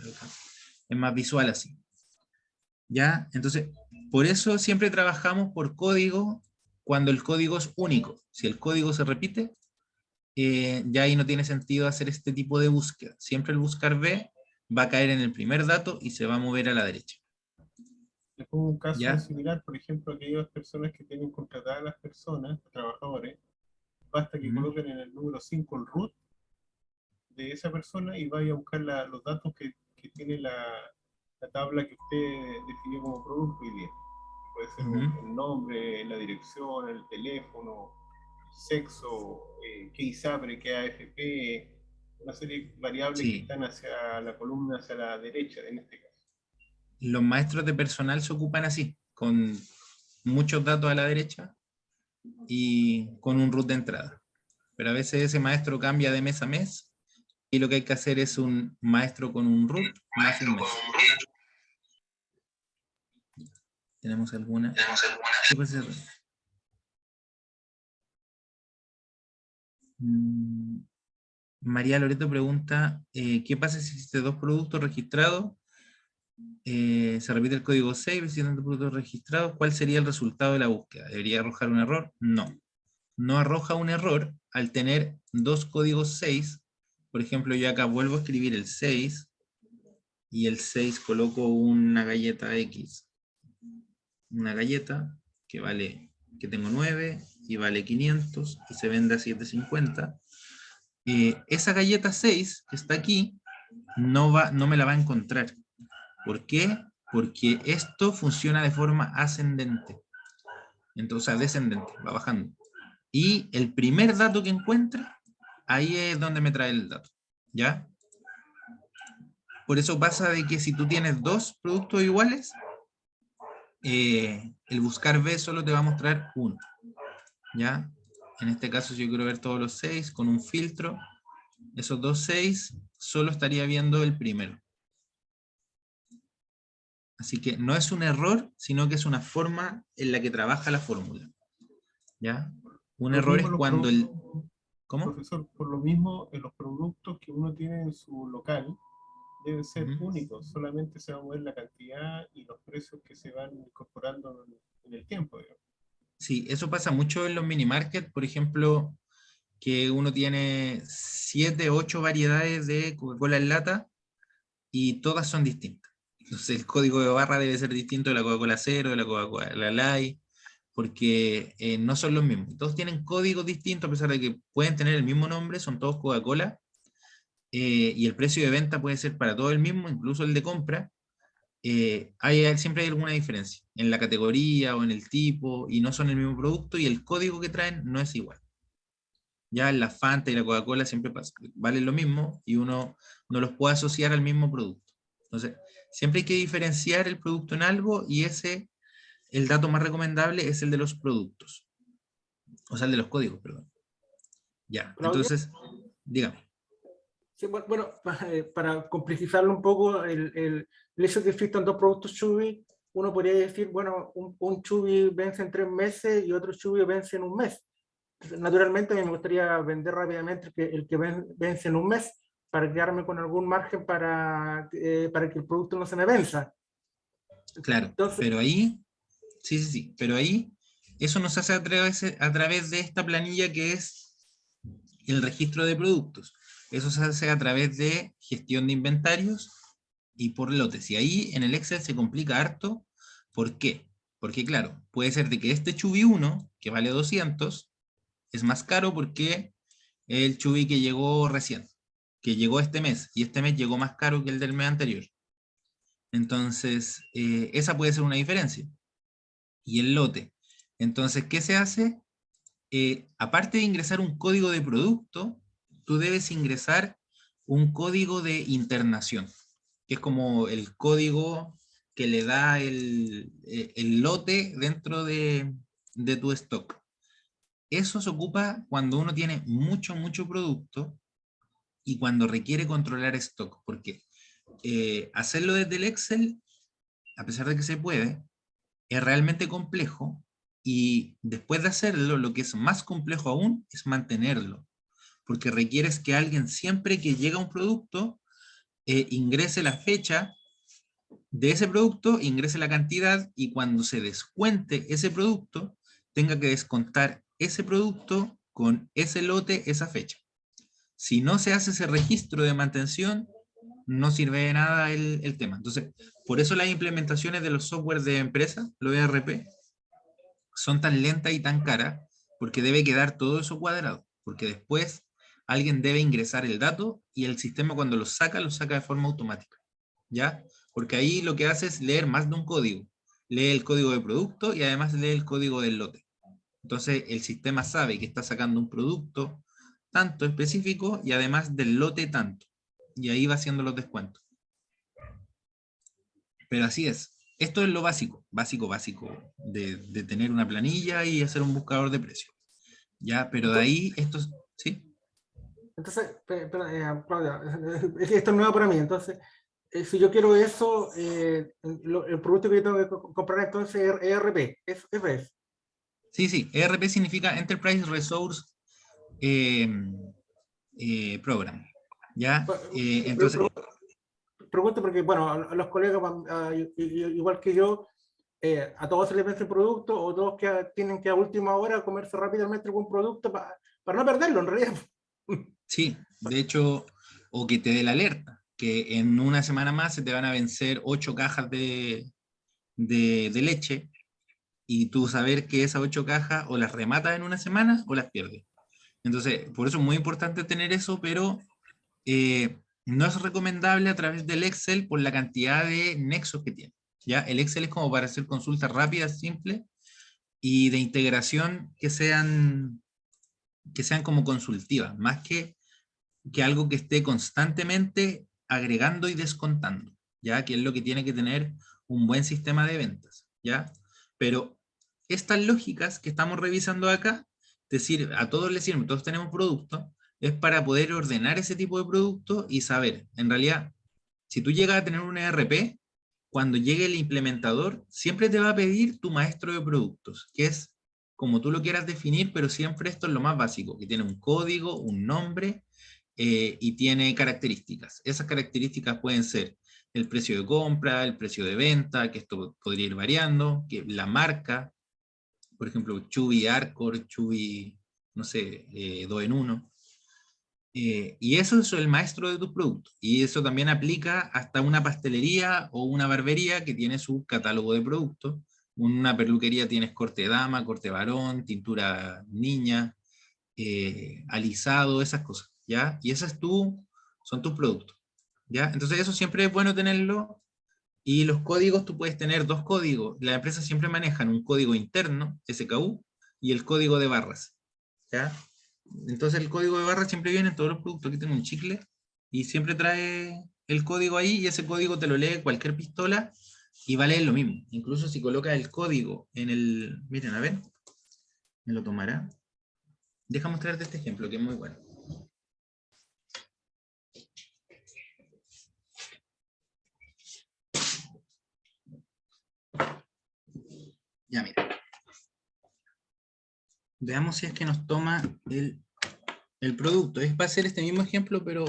Es más visual así. ¿Ya? Entonces, por eso siempre trabajamos por código cuando el código es único. Si el código se repite, ya ahí no tiene sentido hacer este tipo de búsqueda. Siempre el buscar B va a caer en el primer dato y se va a mover a la derecha. Les pongo un caso ¿Ya? similar, por ejemplo, aquellas personas que tienen contratadas a las personas, trabajadores, basta que coloquen en el número 5 el root de esa persona y vaya a buscar los datos que tiene la tabla que usted definió como producto hoy día. Puede ser el nombre, la dirección, el teléfono, el sexo, qué ISAPRE, qué AFP, una serie de variables que están hacia la columna, hacia la derecha en este caso. Los maestros de personal se ocupan así, con muchos datos a la derecha y con un root de entrada. Pero a veces ese maestro cambia de mes a mes y lo que hay que hacer es un maestro con un root más un mes. ¿Tenemos alguna? ¿Qué puede ser? María Loreto pregunta, ¿qué pasa si existe dos productos registrados? Se repite el código 6, existen dos productos registrados, ¿cuál sería el resultado de la búsqueda? ¿Debería arrojar un error? No. No arroja un error al tener dos códigos 6. Por ejemplo, yo acá vuelvo a escribir el 6 y el 6 coloco una galleta X. Una galleta que tengo 9 y vale 500 y se vende a 750. Esa galleta 6 que está aquí no me la va a encontrar. ¿Por qué? Porque esto funciona de forma ascendente. Entonces, o sea, descendente, va bajando. Y el primer dato que encuentra, ahí es donde me trae el dato. ¿Ya? Por eso pasa de que si tú tienes dos productos iguales, el buscar B solo te va a mostrar uno. ¿Ya? En este caso, si yo quiero ver todos los 6 con un filtro, esos dos 6 solo estaría viendo el primero. Así que no es un error, sino que es una forma en la que trabaja la fórmula. ¿Ya? Un error es cuando el... ¿Cómo? Profesor, por lo mismo, los productos que uno tiene en su local deben ser únicos. Solamente se va a mover la cantidad y los precios que se van incorporando en el tiempo, digamos. Sí, eso pasa mucho en los mini market, por ejemplo, que uno tiene 7, 8 variedades de Coca-Cola en lata y todas son distintas. Entonces el código de barra debe ser distinto de la Coca-Cola Cero, de la Coca-Cola Light, porque no son los mismos. Todos tienen códigos distintos, a pesar de que pueden tener el mismo nombre, son todos Coca-Cola, y el precio de venta puede ser para todo el mismo, incluso el de compra. Siempre hay alguna diferencia en la categoría o en el tipo, y no son el mismo producto, y el código que traen no es igual. Ya la Fanta y la Coca-Cola siempre valen lo mismo, y uno no los puede asociar al mismo producto. Entonces, siempre hay que diferenciar el producto en algo, y el dato más recomendable es el de los productos. O sea, el de los códigos, perdón. Ya, Claudio. entonces, dígame. Sí, bueno, para complejizarlo un poco, el hecho de que existan dos productos Chubby, uno podría decir, bueno, un Chubby vence en 3 meses y otro Chubby vence en un mes. Naturalmente, a mí me gustaría vender rápidamente el que vence en un mes, para quedarme con algún margen para que el producto no se me venza. Claro, Entonces, pero ahí, sí, pero ahí, eso nos hace a través de esta planilla que es el registro de productos. Eso se hace a través de gestión de inventarios y por lotes. Y ahí en el Excel se complica harto. ¿Por qué? Porque claro, puede ser de que este Chubby 1, que vale 200, es más caro porque el Chubby que llegó recién, que llegó este mes, y este mes llegó más caro que el del mes anterior. Entonces, esa puede ser una diferencia. Y el lote. Entonces, ¿qué se hace? Aparte de ingresar un código de producto, tú debes ingresar un código de internación, que es como el código que le da el lote dentro de tu stock. Eso se ocupa cuando uno tiene mucho producto y cuando requiere controlar stock, porque hacerlo desde el Excel, a pesar de que se puede, es realmente complejo, y después de hacerlo, lo que es más complejo aún es mantenerlo, porque requieres que alguien siempre que llega un producto ingrese la fecha de ese producto, ingrese la cantidad, y cuando se descuente ese producto, tenga que descontar ese producto con ese lote, esa fecha. Si no se hace ese registro de mantención, no sirve de nada el tema. Entonces, por eso las implementaciones de los software de empresa, los ERP, son tan lentas y tan caras, porque debe quedar todo eso cuadrado, porque después alguien debe ingresar el dato, y el sistema cuando lo saca de forma automática, ¿ya? Porque ahí lo que hace es leer más de un código. Lee el código de producto y además lee el código del lote. Entonces el sistema sabe que está sacando un producto tanto específico y además del lote tanto. Y ahí va haciendo los descuentos. Pero así es. Esto es lo básico de tener una planilla y hacer un buscador de precios. Ya, pero de ahí esto, ¿sí? Entonces, Claudia, esto es nuevo para mí. Entonces, si yo quiero eso, el producto que yo tengo que comprar entonces es ERP, eso es. Sí, ERP significa Enterprise Resource Program. ¿Ya? Entonces, Pregunto porque, bueno, a los colegas, igual que yo, a todos se les vence el producto, o todos tienen que a última hora comerse rápidamente algún producto para no perderlo, en realidad. sí, de hecho, o que te dé la alerta, que en una semana más se te van a vencer 8 cajas de leche, y tú saber que esas 8 cajas o las rematas en una semana o las pierdes. Entonces, por eso es muy importante tener eso, pero no es recomendable a través del Excel por la cantidad de nexos que tiene. ¿Ya? El Excel es como para hacer consultas rápidas, simples, y de integración que sean como consultivas, más que algo que esté constantemente agregando y descontando, ¿ya? Que es lo que tiene que tener un buen sistema de ventas, ¿ya? Pero estas lógicas que estamos revisando acá, a todos les sirven, todos tenemos productos, es para poder ordenar ese tipo de productos y saber, en realidad, si tú llegas a tener un ERP, cuando llegue el implementador, siempre te va a pedir tu maestro de productos, que es como tú lo quieras definir, pero siempre esto es lo más básico, que tiene un código, un nombre, y tiene características. Esas características pueden ser el precio de compra, el precio de venta, que esto podría ir variando, que la marca, por ejemplo, Chubby Arcor, Chubby, no sé, 2 en 1. Y eso es el maestro de tus productos. Y eso también aplica hasta una pastelería o una barbería que tiene su catálogo de productos. Una peluquería tienes corte dama, corte varón, tintura niña, alisado, esas cosas, ¿ya? Y esas son tus productos, ¿ya? Entonces eso siempre es bueno tenerlo. Y los códigos, tú puedes tener dos códigos. Las empresas siempre manejan un código interno, SKU, y el código de barras, ¿ya? Entonces el código de barras siempre viene en todos los productos. Aquí tengo un chicle y siempre trae el código ahí, y ese código te lo lee cualquier pistola y va a leer lo mismo. Incluso si colocas el código en el... Miren, a ver, me lo tomará. Deja mostrarte este ejemplo, que es muy bueno. Ya, mira. Veamos si es que nos toma el producto. Va a ser este mismo ejemplo, pero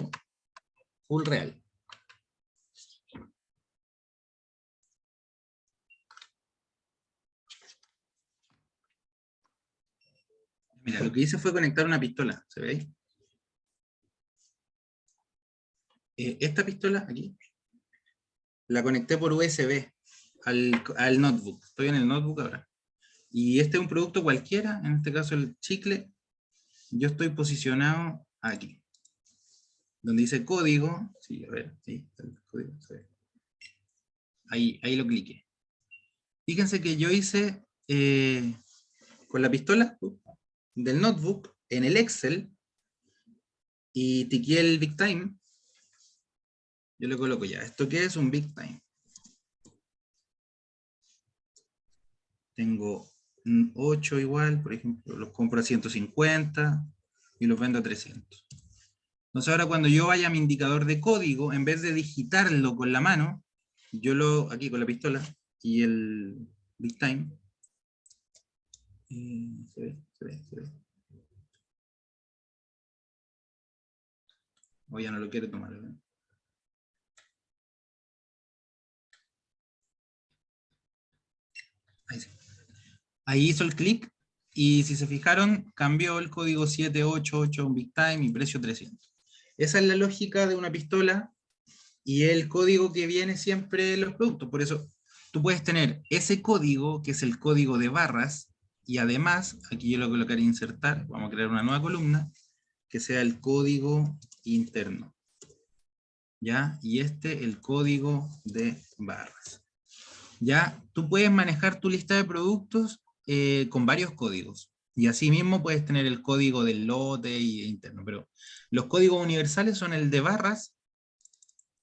full real. Mira, lo que hice fue conectar una pistola. ¿Se ve ahí? Esta pistola, aquí, la conecté por USB al notebook. Estoy en el notebook ahora. Y este es un producto cualquiera, en este caso el chicle. Yo estoy posicionado aquí, donde dice código. Sí, a ver, sí, el código se ve. Ahí lo cliqué. Fíjense que yo hice con la pistola del notebook en el Excel y tiqué el Big Time. Yo le coloco ya. ¿Esto qué es? Un Big Time. Tengo 8 igual, por ejemplo, los compro a 150 y los vendo a 300. Entonces ahora cuando yo vaya a mi indicador de código, en vez de digitarlo con la mano, yo aquí con la pistola y el Big Time, se ve. O ya no lo quiere tomar, ¿verdad? Ahí sí. Ahí hizo el clic y si se fijaron, cambió el código 788, un Big Time y precio 300. Esa es la lógica de una pistola y el código que viene siempre en los productos. Por eso tú puedes tener ese código, que es el código de barras, y además, aquí yo lo colocaré insertar, vamos a crear una nueva columna, que sea el código interno. ¿Ya? Y el código de barras. ¿Ya? Tú puedes manejar tu lista de productos con varios códigos. Y así mismo puedes tener el código del lote y interno. Pero los códigos universales son el de barras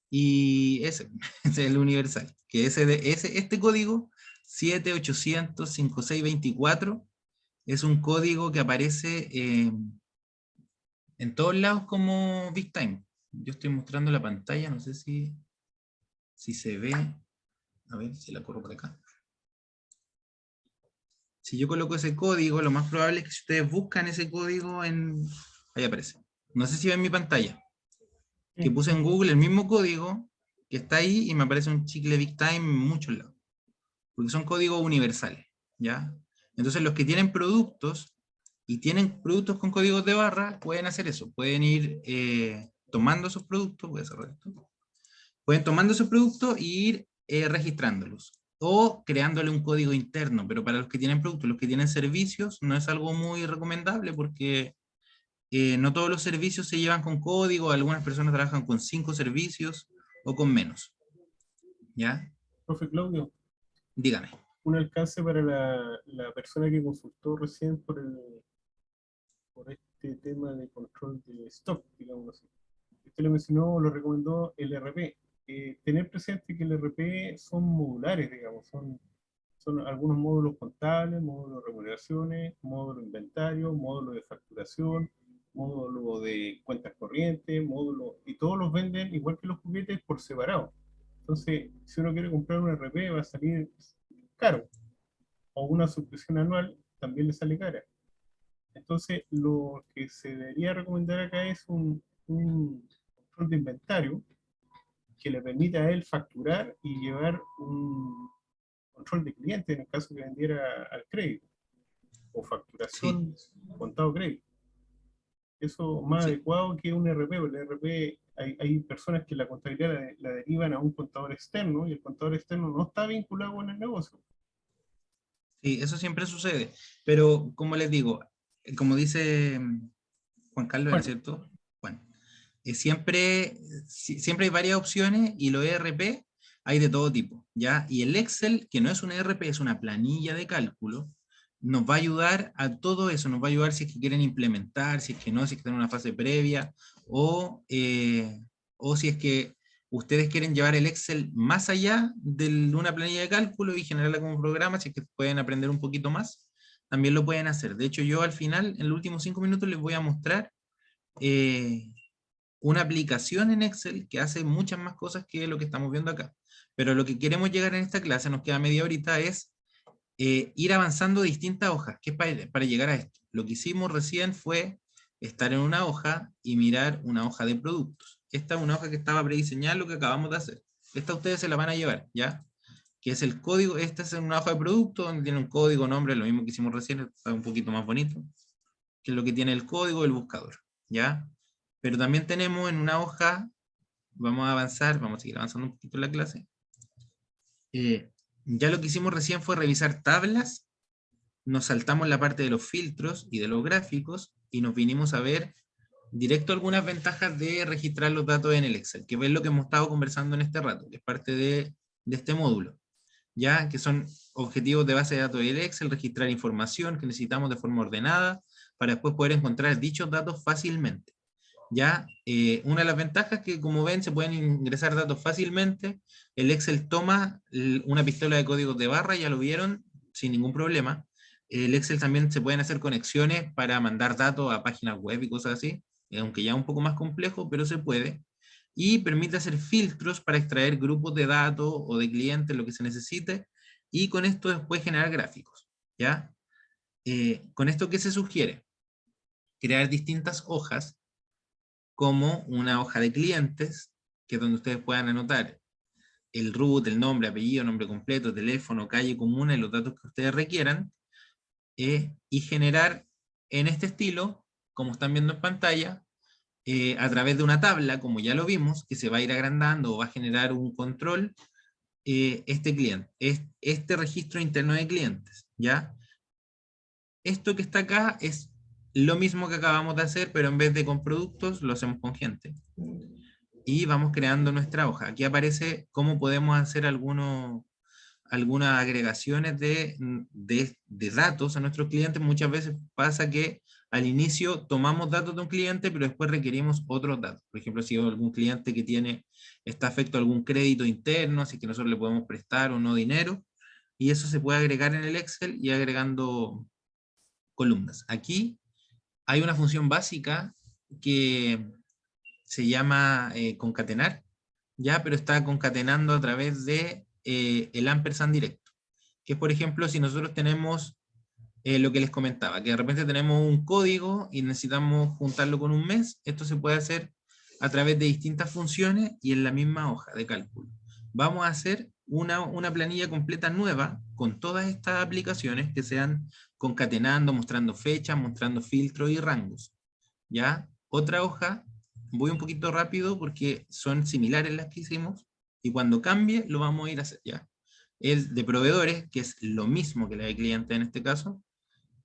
y ese es el universal. Que este código, 78005624, es un código que aparece en todos lados como Big Time. Yo estoy mostrando la pantalla, no sé si se ve. A ver si la corro por acá. Si yo coloco ese código, lo más probable es que si ustedes buscan ese código, ahí aparece. No sé si ven mi pantalla. Que puse en Google el mismo código que está ahí y me aparece un chicle Big Time en muchos lados. Porque son códigos universales, ¿ya? Entonces los que tienen productos y tienen productos con códigos de barra pueden hacer eso. Pueden ir tomando esos productos, voy a cerrar esto. Pueden tomando esos productos y ir registrándolos o creándole un código interno, pero para los que tienen productos, los que tienen servicios, no es algo muy recomendable porque no todos los servicios se llevan con código, algunas personas trabajan con 5 servicios o con menos. ¿Ya? Profe Claudio, Dígame. un alcance para la persona que consultó recién por este tema de control de stock, digamos así. Usted le mencionó, lo recomendó el RP. Tener presente que el RP son modulares, digamos, son algunos módulos contables, módulos de remuneraciones, módulo de inventario, módulo de facturación, módulo de cuentas corrientes, módulo, y todos los venden igual que los juguetes por separado. Entonces, si uno quiere comprar un RP va a salir caro, o una suscripción anual también le sale cara. Entonces, lo que se debería recomendar acá es un control de inventario que le permita a él facturar y llevar un control de cliente en el caso que vendiera al crédito, o facturación Sí. contado crédito. eso más Sí. adecuado que un RP, porque el RP hay personas que la contabilidad la derivan a un contador externo, y el contador externo no está vinculado con el negocio. Sí, eso siempre sucede. Pero, como les digo, como dice Juan Carlos, ¿era Bueno, cierto? Bueno, siempre hay varias opciones y los ERP hay de todo tipo, ¿ya? Y el Excel, que no es un ERP, es una planilla de cálculo, nos va a ayudar a todo eso, nos va a ayudar si es que quieren implementar, si es que no, si es que están en una fase previa, o si es que ustedes quieren llevar el Excel más allá de una planilla de cálculo y generarla como un programa, si es que pueden aprender un poquito más, también lo pueden hacer. De hecho, yo al final, en los últimos 5 minutos, les voy a mostrar una aplicación en Excel que hace muchas más cosas que lo que estamos viendo acá. Pero lo que queremos llegar en esta clase, nos queda media horita, es ir avanzando distintas hojas. ¿Qué es para llegar a esto? Lo que hicimos recién fue estar en una hoja y mirar una hoja de productos. Esta es una hoja que estaba prediseñada, lo que acabamos de hacer. Esta ustedes se la van a llevar, ¿ya? Que es el código. Esta es una hoja de producto donde tiene un código, nombre, lo mismo que hicimos recién, está un poquito más bonito, que es lo que tiene el código del buscador, ¿ya? Pero también tenemos en una hoja, vamos a avanzar, vamos a seguir avanzando un poquito en la clase. Ya lo que hicimos recién fue revisar tablas, nos saltamos la parte de los filtros y de los gráficos y nos vinimos a ver directo algunas ventajas de registrar los datos en el Excel, que es lo que hemos estado conversando en este rato, que es parte de este módulo, ya que son objetivos de base de datos del Excel, registrar información que necesitamos de forma ordenada para después poder encontrar dichos datos fácilmente. Ya, una de las ventajas es que, como ven, se pueden ingresar datos fácilmente. El Excel toma una pistola de códigos de barra, ya lo vieron, sin ningún problema. El Excel también se pueden hacer conexiones para mandar datos a páginas web y cosas así, aunque ya un poco más complejo, pero se puede. Y permite hacer filtros para extraer grupos de datos o de clientes, lo que se necesite, y con esto después generar gráficos. ¿Ya? Con esto, ¿qué se sugiere? Crear distintas hojas, como una hoja de clientes, que es donde ustedes puedan anotar el root, el nombre, apellido, nombre completo, teléfono, calle comuna y los datos que ustedes requieran, y generar en este estilo, como están viendo en pantalla, a través de una tabla, como ya lo vimos, que se va a ir agrandando o va a generar un control, este cliente, este registro interno de clientes, ¿ya? Esto que está acá es lo mismo que acabamos de hacer, pero en vez de con productos, lo hacemos con gente. Y vamos creando nuestra hoja. Aquí aparece cómo podemos hacer algunas agregaciones de datos a nuestros clientes. Muchas veces pasa que al inicio tomamos datos de un cliente, pero después requerimos otros datos. Por ejemplo, si hay algún cliente que está afecto a algún crédito interno, así que nosotros le podemos prestar o no dinero, y eso se puede agregar en el Excel y agregando columnas. Aquí hay una función básica que se llama concatenar, ya, pero está concatenando a través de el ampersand directo, que es, por ejemplo, si nosotros tenemos lo que les comentaba, que de repente tenemos un código y necesitamos juntarlo con un mes, esto se puede hacer a través de distintas funciones y en la misma hoja de cálculo. Vamos a hacer una planilla completa nueva con todas estas aplicaciones que sean concatenando, mostrando fechas, mostrando filtros y rangos. ¿Ya? Otra hoja, voy un poquito rápido porque son similares las que hicimos, y cuando cambie lo vamos a ir a hacer, ¿ya? Es de proveedores, que es lo mismo que la de cliente en este caso,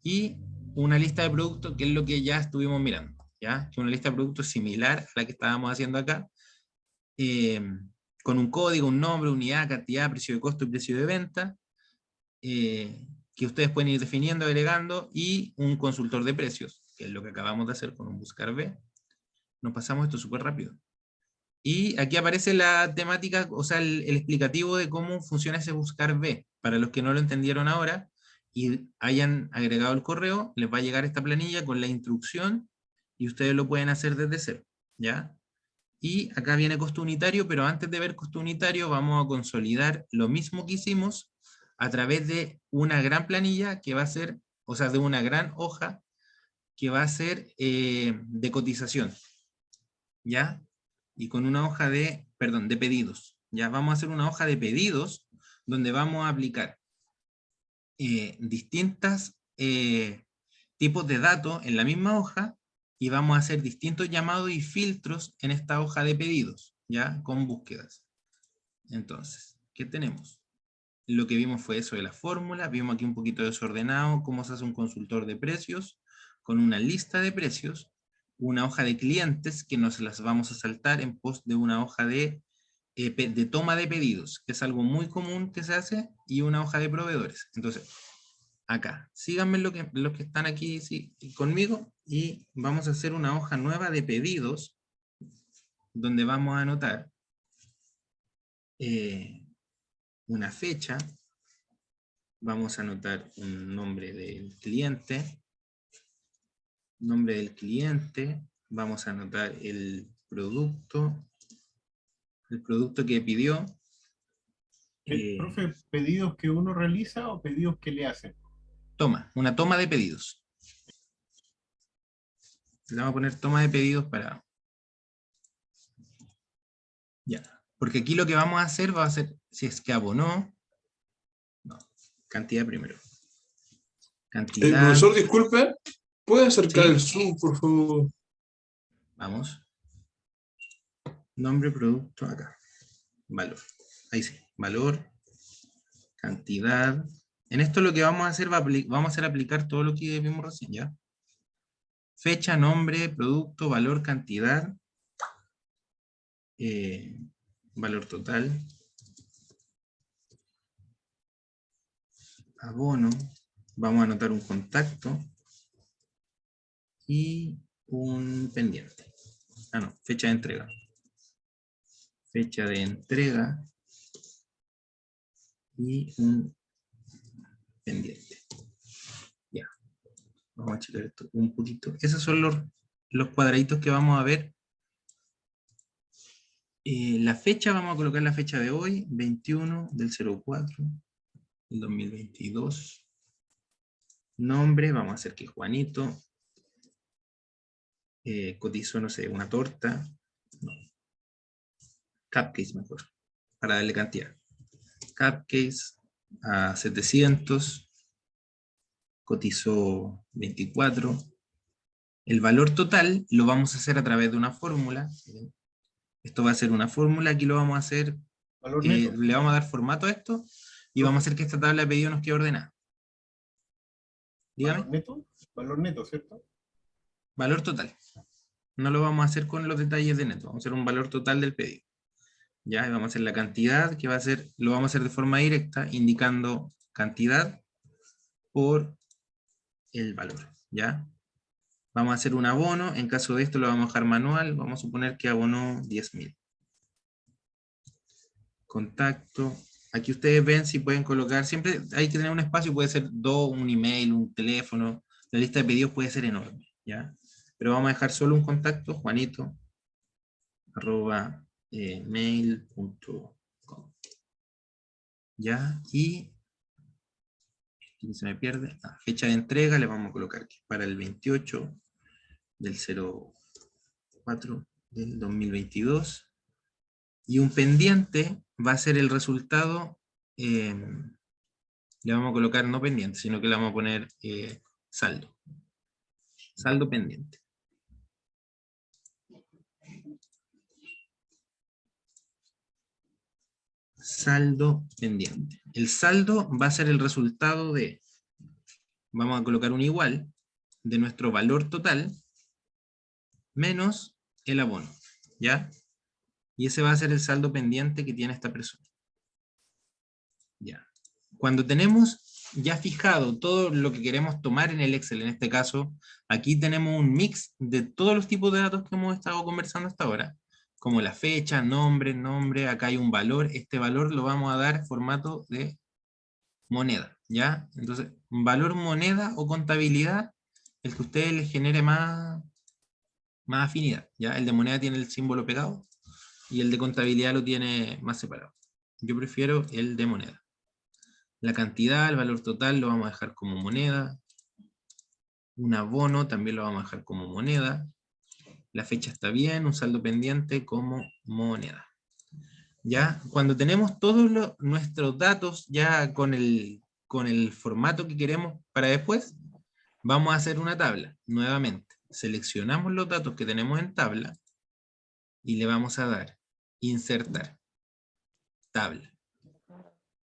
y una lista de productos, que es lo que ya estuvimos mirando, ¿ya? Que una lista de productos similar a la que estábamos haciendo acá, con un código, un nombre, unidad, cantidad, precio de costo y precio de venta, que ustedes pueden ir definiendo, agregando, y un consultor de precios, que es lo que acabamos de hacer con un buscar B. Nos pasamos esto súper rápido. Y aquí aparece la temática, o sea, el explicativo de cómo funciona ese buscar B. Para los que no lo entendieron ahora y hayan agregado el correo, les va a llegar esta planilla con la instrucción y ustedes lo pueden hacer desde cero, ¿ya? Y acá viene costo unitario, pero antes de ver costo unitario vamos a consolidar lo mismo que hicimos a través de una gran planilla que va a ser, o sea, de una gran hoja que va a ser de cotización, ¿ya? Y con una hoja de pedidos, ¿ya? Vamos a hacer una hoja de pedidos donde vamos a aplicar distintos tipos de datos en la misma hoja, y vamos a hacer distintos llamados y filtros en esta hoja de pedidos, ¿ya? Con búsquedas. Entonces, ¿qué tenemos? Lo que vimos fue eso de la fórmula, vimos aquí un poquito desordenado, cómo se hace un consultor de precios, con una lista de precios, una hoja de clientes que nos las vamos a saltar en pos de una hoja de toma de pedidos, que es algo muy común que se hace, y una hoja de proveedores. Entonces, acá, síganme los que están aquí conmigo, y vamos a hacer una hoja nueva de pedidos, donde vamos a anotar una fecha, vamos a anotar un nombre del cliente, vamos a anotar el producto que pidió. Profe, ¿pedidos que uno realiza o pedidos que le hacen? Una toma de pedidos. Le vamos a poner toma de pedidos para... Ya. Porque aquí lo que vamos a hacer va a ser, si es que abonó, no, cantidad primero. Cantidad. Profesor, disculpe, ¿puede acercar ¿Sí? el Zoom, por favor? Vamos. Nombre, producto, acá. Valor. Ahí sí. Valor, cantidad. En esto lo que vamos a hacer, vamos a hacer aplicar todo lo que vimos recién, ¿ya? Fecha, nombre, producto, valor, cantidad. Valor total. Abono. Vamos a anotar un contacto. Y un pendiente. Ah, no, fecha de entrega. Fecha de entrega. Y un pendiente. Ya. Vamos a checar esto un poquito. Esos son los cuadraditos que vamos a ver. La fecha, vamos a colocar la fecha de hoy, 21 del 04 del 2022. Nombre, vamos a hacer que Juanito cotizó, no sé, una torta. No. Cupcakes mejor, para darle cantidad. Cupcakes a 700. Cotizó 24. El valor total lo vamos a hacer a través de una fórmula. Esto va a ser una fórmula, aquí lo vamos a hacer, Valor neto. le vamos a dar formato a esto, y vamos a hacer que esta tabla de pedido nos quede ordenada. Dígame. Valor neto, ¿cierto? Valor total. No lo vamos a hacer con los detalles de neto, vamos a hacer un valor total del pedido. Ya, y vamos a hacer la cantidad, que va a ser, lo vamos a hacer de forma directa, indicando cantidad por el valor, ¿ya? Vamos a hacer un abono, en caso de esto lo vamos a dejar manual, vamos a suponer que abonó 10.000. Contacto, aquí ustedes ven si pueden colocar, siempre hay que tener un espacio, puede ser un email, un teléfono, la lista de pedidos puede ser enorme, ¿ya? Pero vamos a dejar solo un contacto, Juanito, @mail.com. ¿Ya? Y se me pierde. Fecha de entrega le vamos a colocar aquí para el 28 del 04 del 2022. Y un pendiente va a ser el resultado, le vamos a colocar no pendiente, sino que le vamos a poner saldo. Saldo pendiente. Saldo pendiente. El saldo va a ser el resultado de, vamos a colocar un igual, de nuestro valor total, menos el abono, ¿ya? Y ese va a ser el saldo pendiente que tiene esta persona. Ya. Cuando tenemos ya fijado todo lo que queremos tomar en el Excel, en este caso, aquí tenemos un mix de todos los tipos de datos que hemos estado conversando hasta ahora, como la fecha, nombre, acá hay un valor, este valor lo vamos a dar formato de moneda, ¿ya? Entonces, valor moneda o contabilidad, el que a ustedes les genere más afinidad, ¿ya? El de moneda tiene el símbolo pegado, y el de contabilidad lo tiene más separado. Yo prefiero el de moneda. La cantidad, el valor total lo vamos a dejar como moneda. Un abono también lo vamos a dejar como moneda. La fecha está bien, un saldo pendiente como moneda. ¿Ya? Cuando tenemos todos nuestros datos ya con el formato que queremos para después, vamos a hacer una tabla nuevamente. seleccionamos los datos que tenemos en tabla y le vamos a dar insertar tabla.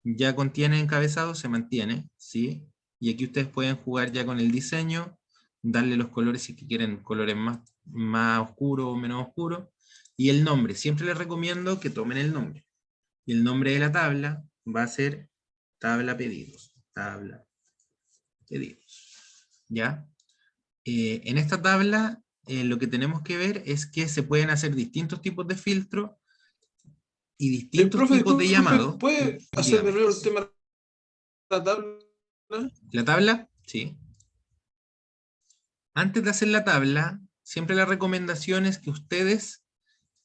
Ya contiene encabezado, se mantiene, ¿sí? Y aquí ustedes pueden jugar ya con el diseño, darle los colores si quieren colores más oscuros o menos oscuros. Y el nombre, siempre les recomiendo que tomen el nombre. Y el nombre de la tabla va a ser tabla pedidos. Tabla pedidos. ¿Ya? En esta tabla lo que tenemos que ver es que se pueden hacer distintos tipos de filtros y distintos profe, tipos de llamado. ¿puede hacer de Dígame. nuevo el tema de la tabla? ¿La tabla? Sí. Antes de hacer la tabla, siempre la recomendación es que ustedes,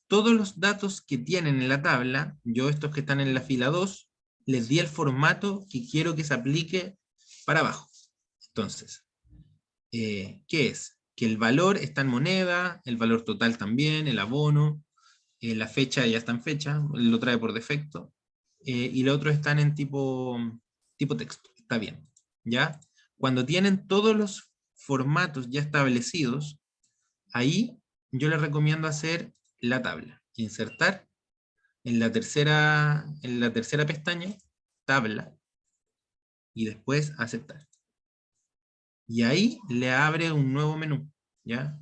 todos los datos que tienen en la tabla, yo estos que están en la fila 2, les di el formato que quiero que se aplique para abajo. Entonces, ¿qué es? Que el valor está en moneda, el valor total también, el abono, la fecha ya está en fecha, lo trae por defecto, y los otros están en tipo texto, está bien, ¿ya? Cuando tienen todos los formatos ya establecidos, ahí yo les recomiendo hacer la tabla, insertar en la tercera pestaña, tabla, y después aceptar. Y ahí le abre un nuevo menú, ¿ya?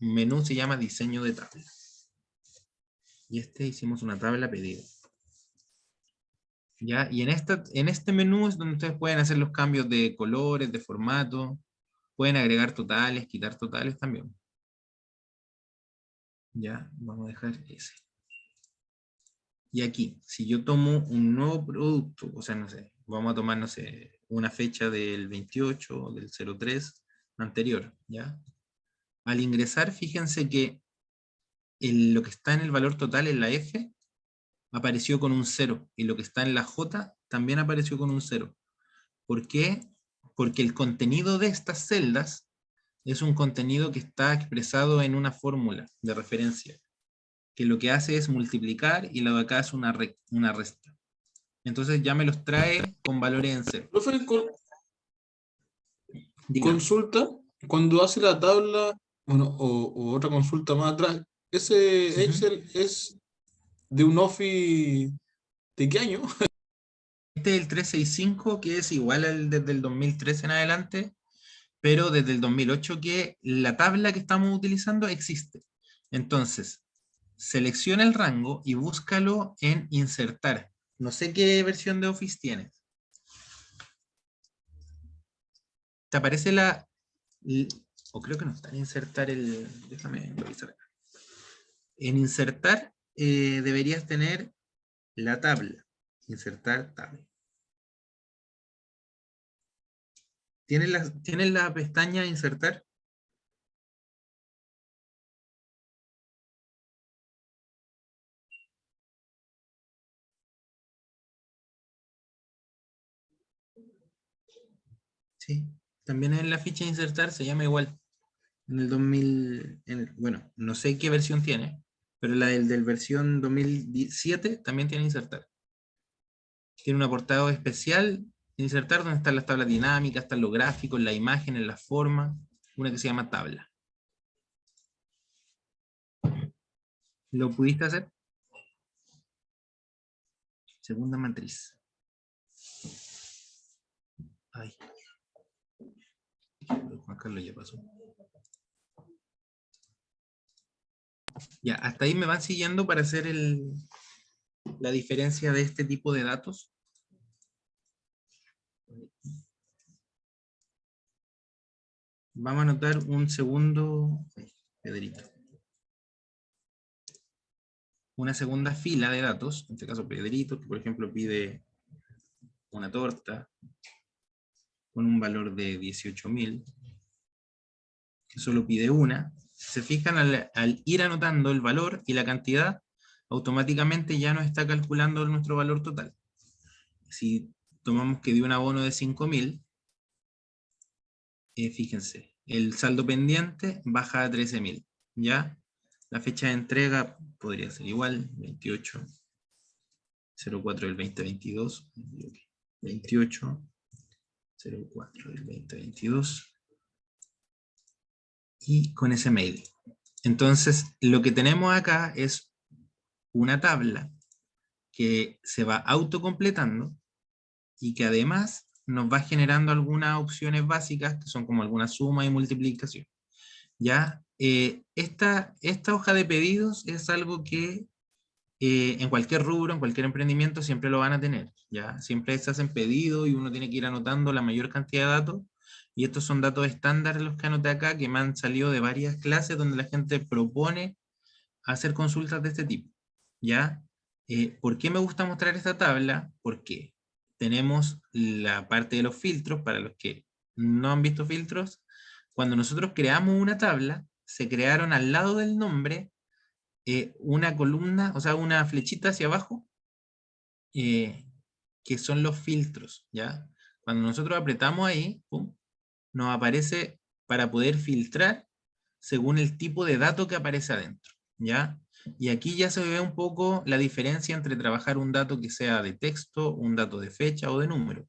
Un menú se llama diseño de tabla. Y hicimos una tabla pedido. ¿Ya? Y en este menú es donde ustedes pueden hacer los cambios de colores, de formato, pueden agregar totales, quitar totales también. Ya, vamos a dejar ese. Y aquí, si yo tomo un nuevo producto, o sea, no sé, vamos a tomar, no sé, una fecha del 28 o del 03 anterior, ¿ya? Al ingresar, fíjense que lo que está en el valor total en la F apareció con un 0, y lo que está en la J también apareció con un 0. ¿Por qué? Porque el contenido de estas celdas es un contenido que está expresado en una fórmula de referencia, que lo que hace es multiplicar y lo de acá es una resta. Entonces ya me los trae con valores en cero. Profe, Dígame. consulta, cuando hace la tabla, bueno, o otra consulta más atrás, ¿ese Excel es de un Office de qué año? Este es el 365, que es igual al desde el 2013 en adelante, pero desde el 2008 que la tabla que estamos utilizando existe. Entonces, selecciona el rango y búscalo en insertar. No sé qué versión de Office tienes. Te aparece o creo que no está en insertar déjame revisar acá. En insertar deberías tener la tabla. Insertar tabla. ¿Tienes la pestaña insertar? Sí. También en la ficha insertar se llama igual. En el 2000, bueno, no sé qué versión tiene, pero la del versión 2007 también tiene insertar. Tiene un apartado especial, insertar, donde están las tablas dinámicas, están los gráficos, las imágenes, las formas, una que se llama tabla. ¿Lo pudiste hacer? Segunda matriz. Ay. Juan Carlos ya pasó. Ya, hasta ahí me van siguiendo para hacer la diferencia de este tipo de datos. Vamos a anotar un segundo, Pedrito. Una segunda fila de datos, en este caso Pedrito, que por ejemplo pide una torta con un valor de 18.000, que solo pide una. Se fijan, al ir anotando el valor y la cantidad, automáticamente ya nos está calculando nuestro valor total. Si tomamos que dio un abono de 5.000, fíjense, el saldo pendiente baja a 13.000, ¿ya? La fecha de entrega podría ser igual, 28/04 del 2022, 28/04 del 2022. y con ese mail. Entonces, lo que tenemos acá es una tabla que se va autocompletando y que además nos va generando algunas opciones básicas que son como alguna suma y multiplicación. ¿Ya? Esta hoja de pedidos es algo que en cualquier rubro, en cualquier emprendimiento siempre lo van a tener. ¿Ya? Siempre se hacen pedidos y uno tiene que ir anotando la mayor cantidad de datos. Y estos son datos estándar los que anoté acá, que me han salido de varias clases donde la gente propone hacer consultas de este tipo. ¿Ya? ¿Por qué me gusta mostrar esta tabla? Porque tenemos la parte de los filtros, para los que no han visto filtros. Cuando nosotros creamos una tabla, se crearon al lado del nombre una columna, o sea, una flechita hacia abajo, que son los filtros, ¿ya? Cuando nosotros apretamos ahí, pum, nos aparece para poder filtrar según el tipo de dato que aparece adentro, ¿ya? Y aquí ya se ve un poco la diferencia entre trabajar un dato que sea de texto, un dato de fecha o de número.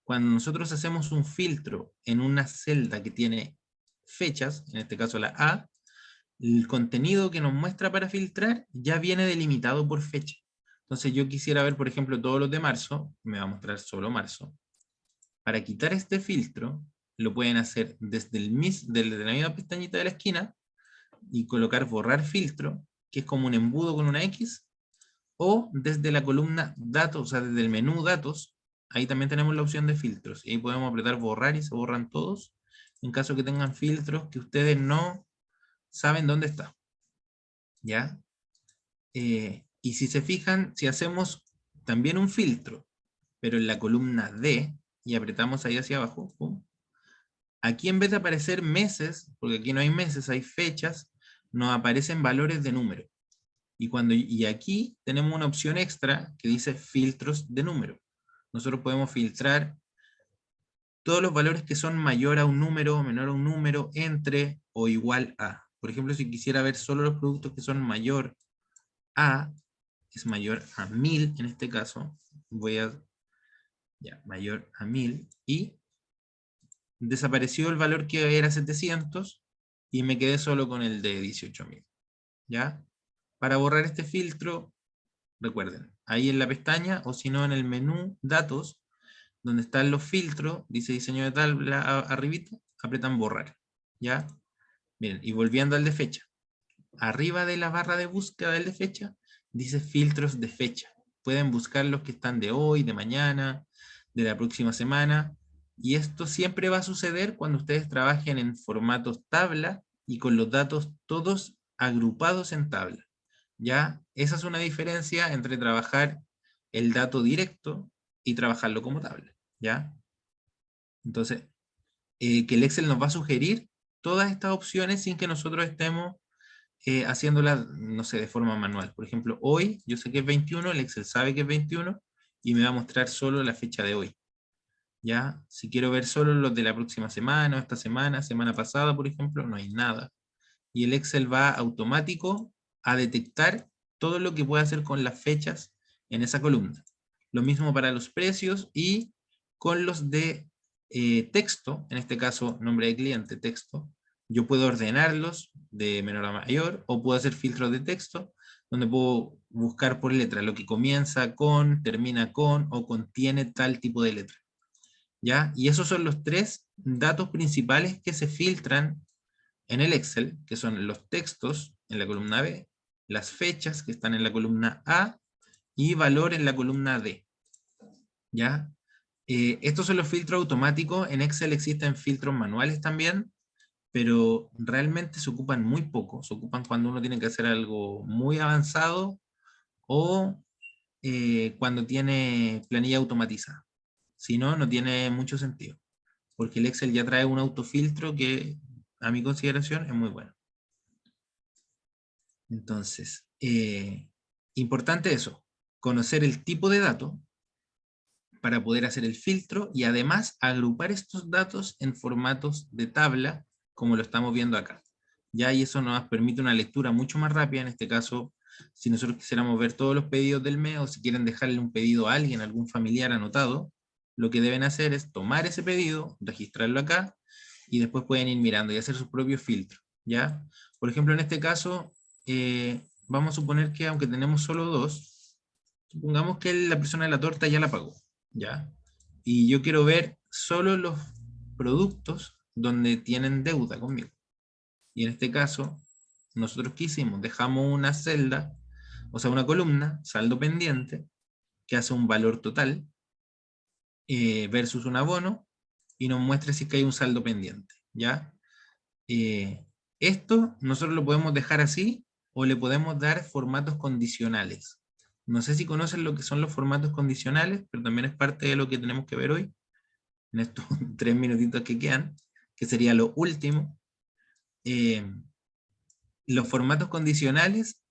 Cuando nosotros hacemos un filtro en una celda que tiene fechas, en este caso la A, el contenido que nos muestra para filtrar ya viene delimitado por fecha. Entonces yo quisiera ver, por ejemplo, todos los de marzo, me va a mostrar solo marzo. Para quitar este filtro, lo pueden hacer desde la misma pestañita de la esquina y colocar borrar filtro, que es como un embudo con una X, o desde la columna datos, o sea, desde el menú datos, ahí también tenemos la opción de filtros, y ahí podemos apretar borrar y se borran todos, en caso que tengan filtros que ustedes no saben dónde está. ¿Ya? Y si se fijan, si hacemos también un filtro, pero en la columna D, y apretamos ahí hacia abajo, pum, aquí en vez de aparecer meses, porque aquí no hay meses, hay fechas, nos aparecen valores de número. Y aquí tenemos una opción extra que dice filtros de número. Nosotros podemos filtrar todos los valores que son mayor a un número, menor a un número, entre o igual a. Por ejemplo, si quisiera ver solo los productos que son mayor a, es mayor a 1000 en este caso, voy a, ya, mayor a 1000, y desapareció el valor que era 700, y me quedé solo con el de 18.000. ¿Ya? Para borrar este filtro, recuerden, ahí en la pestaña, o si no en el menú datos, donde están los filtros, dice diseño de tabla arribita, apretan borrar. ¿Ya? Miren, y volviendo al de fecha. Arriba de la barra de búsqueda del de fecha, dice filtros de fecha. Pueden buscar los que están de hoy, de mañana, de la próxima semana. Y esto siempre va a suceder cuando ustedes trabajen en formatos tabla y con los datos todos agrupados en tabla. ¿Ya? Esa es una diferencia entre trabajar el dato directo y trabajarlo como tabla. ¿Ya? Entonces, que el Excel nos va a sugerir todas estas opciones sin que nosotros estemos haciéndolas, no sé, de forma manual. Por ejemplo, hoy, yo sé que es 21, el Excel sabe que es 21, y me va a mostrar solo la fecha de hoy. ¿Ya? Si quiero ver solo los de la próxima semana, o esta semana, semana pasada, por ejemplo, no hay nada. Y el Excel va automático a detectar todo lo que puede hacer con las fechas en esa columna. Lo mismo para los precios y con los de texto, en este caso nombre de cliente, texto. Yo puedo ordenarlos de menor a mayor, o puedo hacer filtros de texto, donde puedo buscar por letra lo que comienza con, termina con, o contiene tal tipo de letra. ¿Ya? Y esos son los tres datos principales que se filtran en el Excel, que son los textos en la columna B, las fechas que están en la columna A, y valor en la columna D. ¿Ya? Estos son los filtros automáticos. En Excel existen filtros manuales también, pero realmente se ocupan muy poco. Se ocupan cuando uno tiene que hacer algo muy avanzado, o cuando tiene planilla automatizada. Si no, no tiene mucho sentido, porque el Excel ya trae un autofiltro que, a mi consideración, es muy bueno. Entonces, importante eso, conocer el tipo de dato para poder hacer el filtro, y además agrupar estos datos en formatos de tabla, como lo estamos viendo acá. Ya, y eso nos permite una lectura mucho más rápida. En este caso, si nosotros quisiéramos ver todos los pedidos del mes, o si quieren dejarle un pedido a alguien, a algún familiar anotado, lo que deben hacer es tomar ese pedido, registrarlo acá, y después pueden ir mirando y hacer sus propios filtros. ¿ya? Por ejemplo, en este caso, vamos a suponer que aunque tenemos solo 2, supongamos que la persona de la torta ya la pagó, ¿ya? Y yo quiero ver solo los productos donde tienen deuda conmigo. Y en este caso, nosotros ¿qué hicimos? Dejamos una celda, o sea, una columna, saldo pendiente, que hace un valor total, versus un abono, y nos muestra si es que hay un saldo pendiente, ¿ya? Esto nosotros lo podemos dejar así, o le podemos dar formatos condicionales. No sé si conocen lo que son los formatos condicionales, pero también es parte de lo que tenemos que ver hoy, en estos 3 minutitos que quedan, que sería lo último. Los formatos condicionales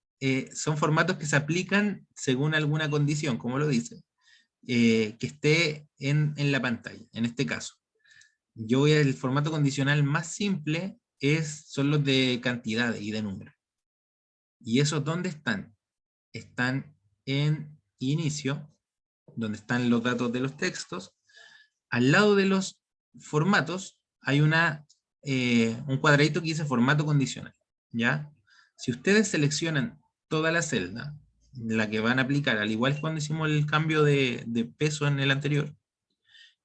son formatos que se aplican según alguna condición, como lo dice, que esté en la pantalla. En este caso, yo voy al formato condicional más simple, son los de cantidad y de número. ¿Y esos dónde están? Están en inicio, donde están los datos de los textos. Al lado de los formatos hay un cuadradito que dice formato condicional, ¿ya? Si ustedes seleccionan toda la celda, la que van a aplicar, al igual que cuando hicimos el cambio de peso en el anterior,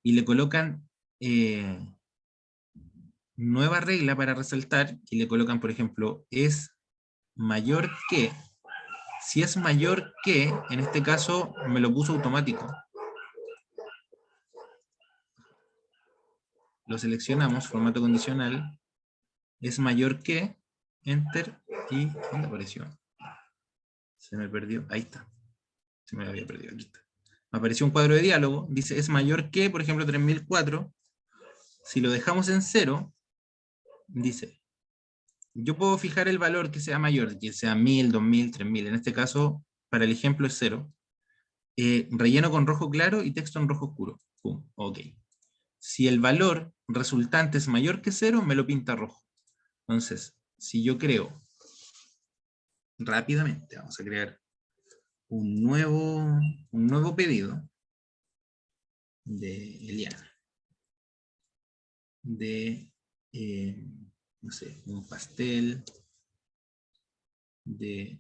y le colocan nueva regla para resaltar, y le colocan, por ejemplo, es mayor que, si es mayor que, en este caso me lo puso automático. Lo seleccionamos, formato condicional, es mayor que, enter, y ¿dónde apareció? Se me perdió, ahí está. Se me había perdido, aquí está. Me apareció un cuadro de diálogo, dice es mayor que, por ejemplo, 3004. Si lo dejamos en 0, dice, yo puedo fijar el valor que sea mayor, que sea 1000, 2000, 3000. En este caso, para el ejemplo es 0. Relleno con rojo claro y texto en rojo oscuro. Pum, ok. Si el valor resultante es mayor que 0, me lo pinta rojo. Entonces, si yo creo, rápidamente, vamos a crear un nuevo pedido de Eliana. De, no sé, un pastel de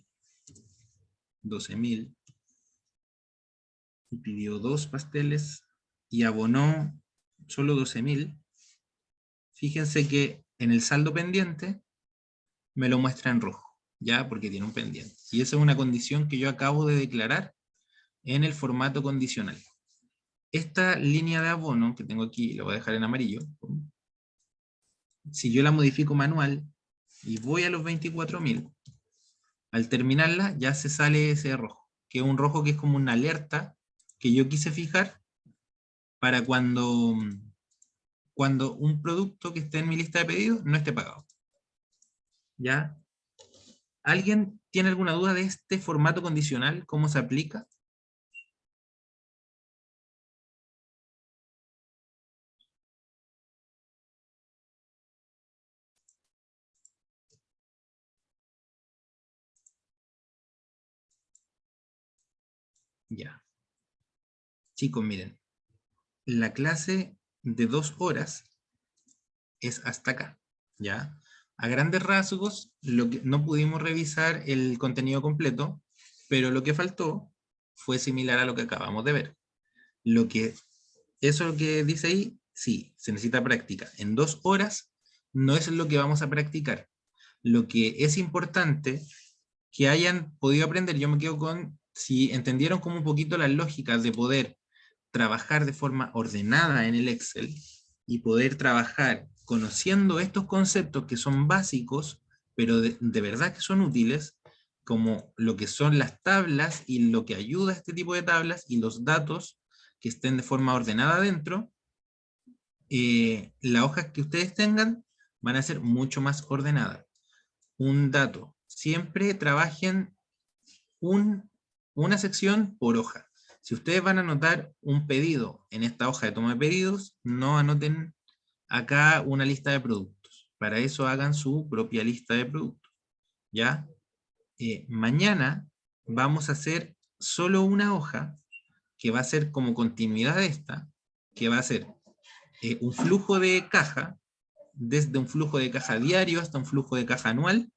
12.000. Y pidió 2 pasteles y abonó solo 12.000. Fíjense que en el saldo pendiente me lo muestra en rojo, ya, porque tiene un pendiente. Y esa es una condición que yo acabo de declarar en el formato condicional. Esta línea de abono que tengo aquí, la voy a dejar en amarillo. Si yo la modifico manual y voy a los 24.000, al terminarla ya se sale ese rojo, que es un rojo que es como una alerta que yo quise fijar para cuando un producto que esté en mi lista de pedidos no esté pagado. ¿Ya? ¿Alguien tiene alguna duda de este formato condicional? ¿Cómo se aplica? Ya. Chicos, miren. La clase de 2 horas es hasta acá. ¿Ya? A grandes rasgos, no pudimos revisar el contenido completo, pero lo que faltó fue similar a lo que acabamos de ver. Eso que dice ahí, sí, se necesita práctica. En 2 horas no es lo que vamos a practicar. Lo que es importante que hayan podido aprender, yo me quedo con, si entendieron como un poquito las lógicas de poder trabajar de forma ordenada en el Excel y poder trabajar conociendo estos conceptos que son básicos, pero de verdad que son útiles, como lo que son las tablas y lo que ayuda a este tipo de tablas y los datos que estén de forma ordenada dentro, las hojas que ustedes tengan van a ser mucho más ordenadas. Un dato, siempre trabajen una sección por hoja. Si ustedes van a anotar un pedido en esta hoja de toma de pedidos, no anoten acá una lista de productos. Para eso hagan su propia lista de productos. ¿Ya? Mañana vamos a hacer solo una hoja que va a ser como continuidad de esta, que va a ser un flujo de caja desde un flujo de caja diario hasta un flujo de caja anual,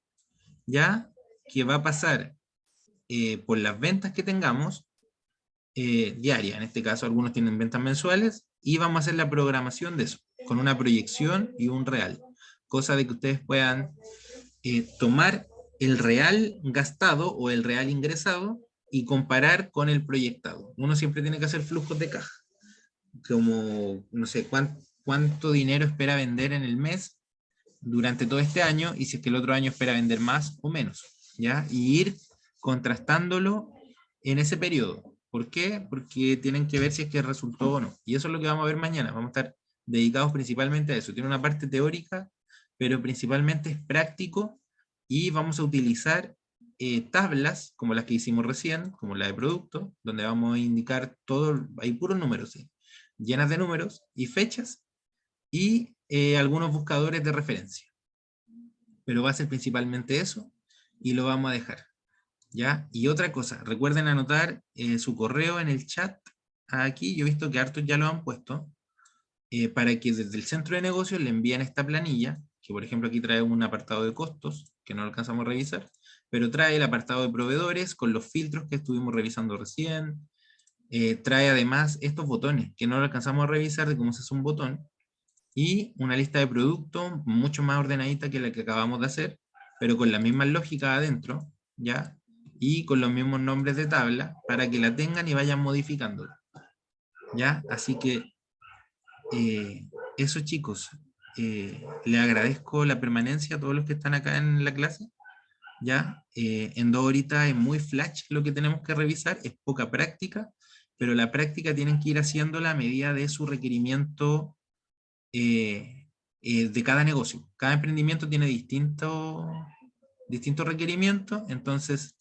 ya que va a pasar por las ventas que tengamos, diarias, en este caso algunos tienen ventas mensuales, y vamos a hacer la programación de eso, con una proyección y un real, cosa de que ustedes puedan tomar el real gastado o el real ingresado y comparar con el proyectado. Uno siempre tiene que hacer flujos de caja, como, no sé, cuánto dinero espera vender en el mes durante todo este año, y si es que el otro año espera vender más o menos, ¿ya? Y ir contrastándolo en ese periodo. ¿Por qué? Porque tienen que ver si es que resultó o no. Y eso es lo que vamos a ver mañana. Vamos a estar dedicados principalmente a eso. Tiene una parte teórica, pero principalmente es práctico, y vamos a utilizar tablas como las que hicimos recién, como la de producto, donde vamos a indicar todo, hay puros números, ¿sí? Llenas de números y fechas, y algunos buscadores de referencia. Pero va a ser principalmente eso, y lo vamos a dejar, ¿ya? Y otra cosa, recuerden anotar su correo en el chat. Aquí yo he visto que hartos ya lo han puesto, para que desde el centro de negocios le envíen esta planilla, que por ejemplo aquí trae un apartado de costos, que no lo alcanzamos a revisar, pero trae el apartado de proveedores con los filtros que estuvimos revisando recién. Trae además estos botones, que no lo alcanzamos a revisar de cómo se hace un botón, y una lista de productos mucho más ordenadita que la que acabamos de hacer, pero con la misma lógica adentro, ¿ya? Y con los mismos nombres de tabla, para que la tengan y vayan modificándola, ¿ya? Así que eso, chicos, le agradezco la permanencia a todos los que están acá en la clase, ¿ya? En 2 horitas es muy flash lo que tenemos que revisar, es poca práctica, pero la práctica tienen que ir haciéndola a medida de su requerimiento de cada negocio. Cada emprendimiento tiene distintos requerimientos, entonces,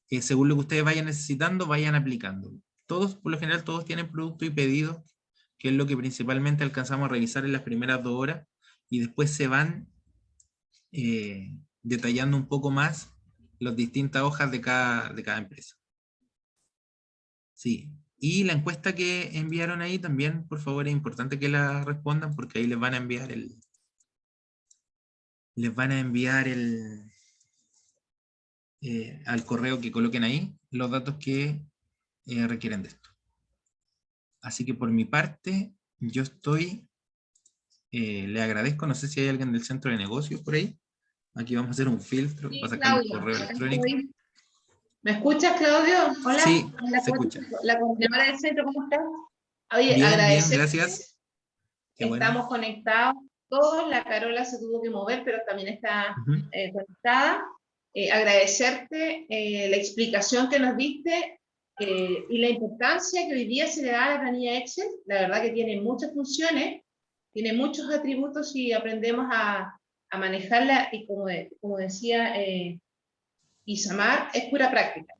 según lo que ustedes vayan necesitando, vayan aplicando. Todos, por lo general, todos tienen producto y pedido, que es lo que principalmente alcanzamos a revisar en las primeras 2 horas, y después se van detallando un poco más las distintas hojas de cada empresa. Sí. Y la encuesta que enviaron ahí también, por favor, es importante que la respondan, porque ahí les van a enviar al correo que coloquen ahí los datos que requieren de esto. Así que por mi parte, yo le agradezco, no sé si hay alguien del centro de negocios por ahí. Aquí vamos a hacer un filtro Sí, para sacar el Claudia, correo electrónico. ¿me escuchas, Claudio? Hola, Sí, la, se escucha. la coordinadora del centro, ¿cómo estás? Oye, Bien, agradecerte. gracias. Qué bueno. Estamos conectados todos, la Carola se tuvo que mover, pero también está conectada. Agradecerte la explicación que nos diste y la importancia que hoy día se le da a la planilla Excel. La verdad que tiene muchas funciones, tiene muchos atributos, y aprendemos a manejarla, y como decía Isamar, es pura práctica.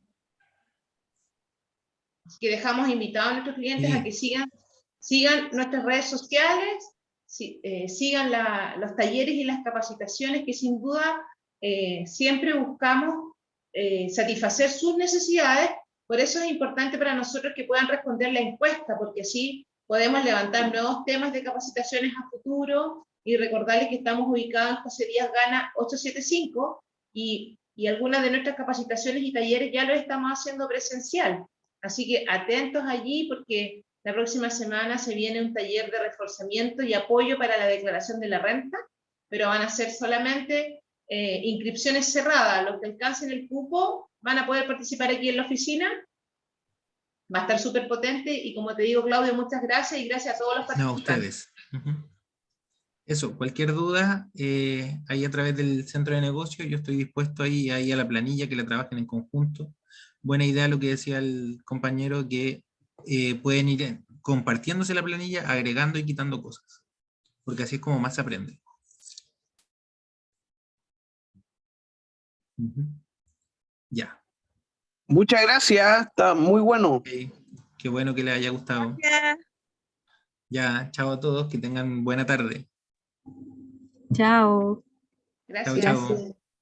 Así que dejamos invitados a nuestros clientes a que sigan nuestras redes sociales, sigan los talleres y las capacitaciones, que sin duda siempre buscamos satisfacer sus necesidades. Por eso es importante para nosotros que puedan responder la encuesta, porque así podemos levantar nuevos temas de capacitaciones a futuro, y recordarles que estamos ubicados en José Díaz Gana 875, y algunas de nuestras capacitaciones y talleres ya lo estamos haciendo presencial. Así que atentos allí, porque la próxima semana se viene un taller de reforzamiento y apoyo para la declaración de la renta, pero van a ser solamente inscripciones cerradas. Los que alcancen el cupo van a poder participar aquí en la oficina. Va a estar súper potente, y como te digo, Claudio, muchas gracias, y gracias a todos los participantes. No, a ustedes. Eso, cualquier duda, ahí a través del centro de negocios, yo estoy dispuesto ahí a la planilla, que la trabajen en conjunto. Buena idea lo que decía el compañero, que pueden ir compartiéndose la planilla, agregando y quitando cosas, porque así es como más se aprende. Ya. Muchas gracias, está muy bueno. Okay. Qué bueno que les haya gustado. Gracias. Ya, chao a todos, que tengan buena tarde. Chao. Gracias. Chao, chao.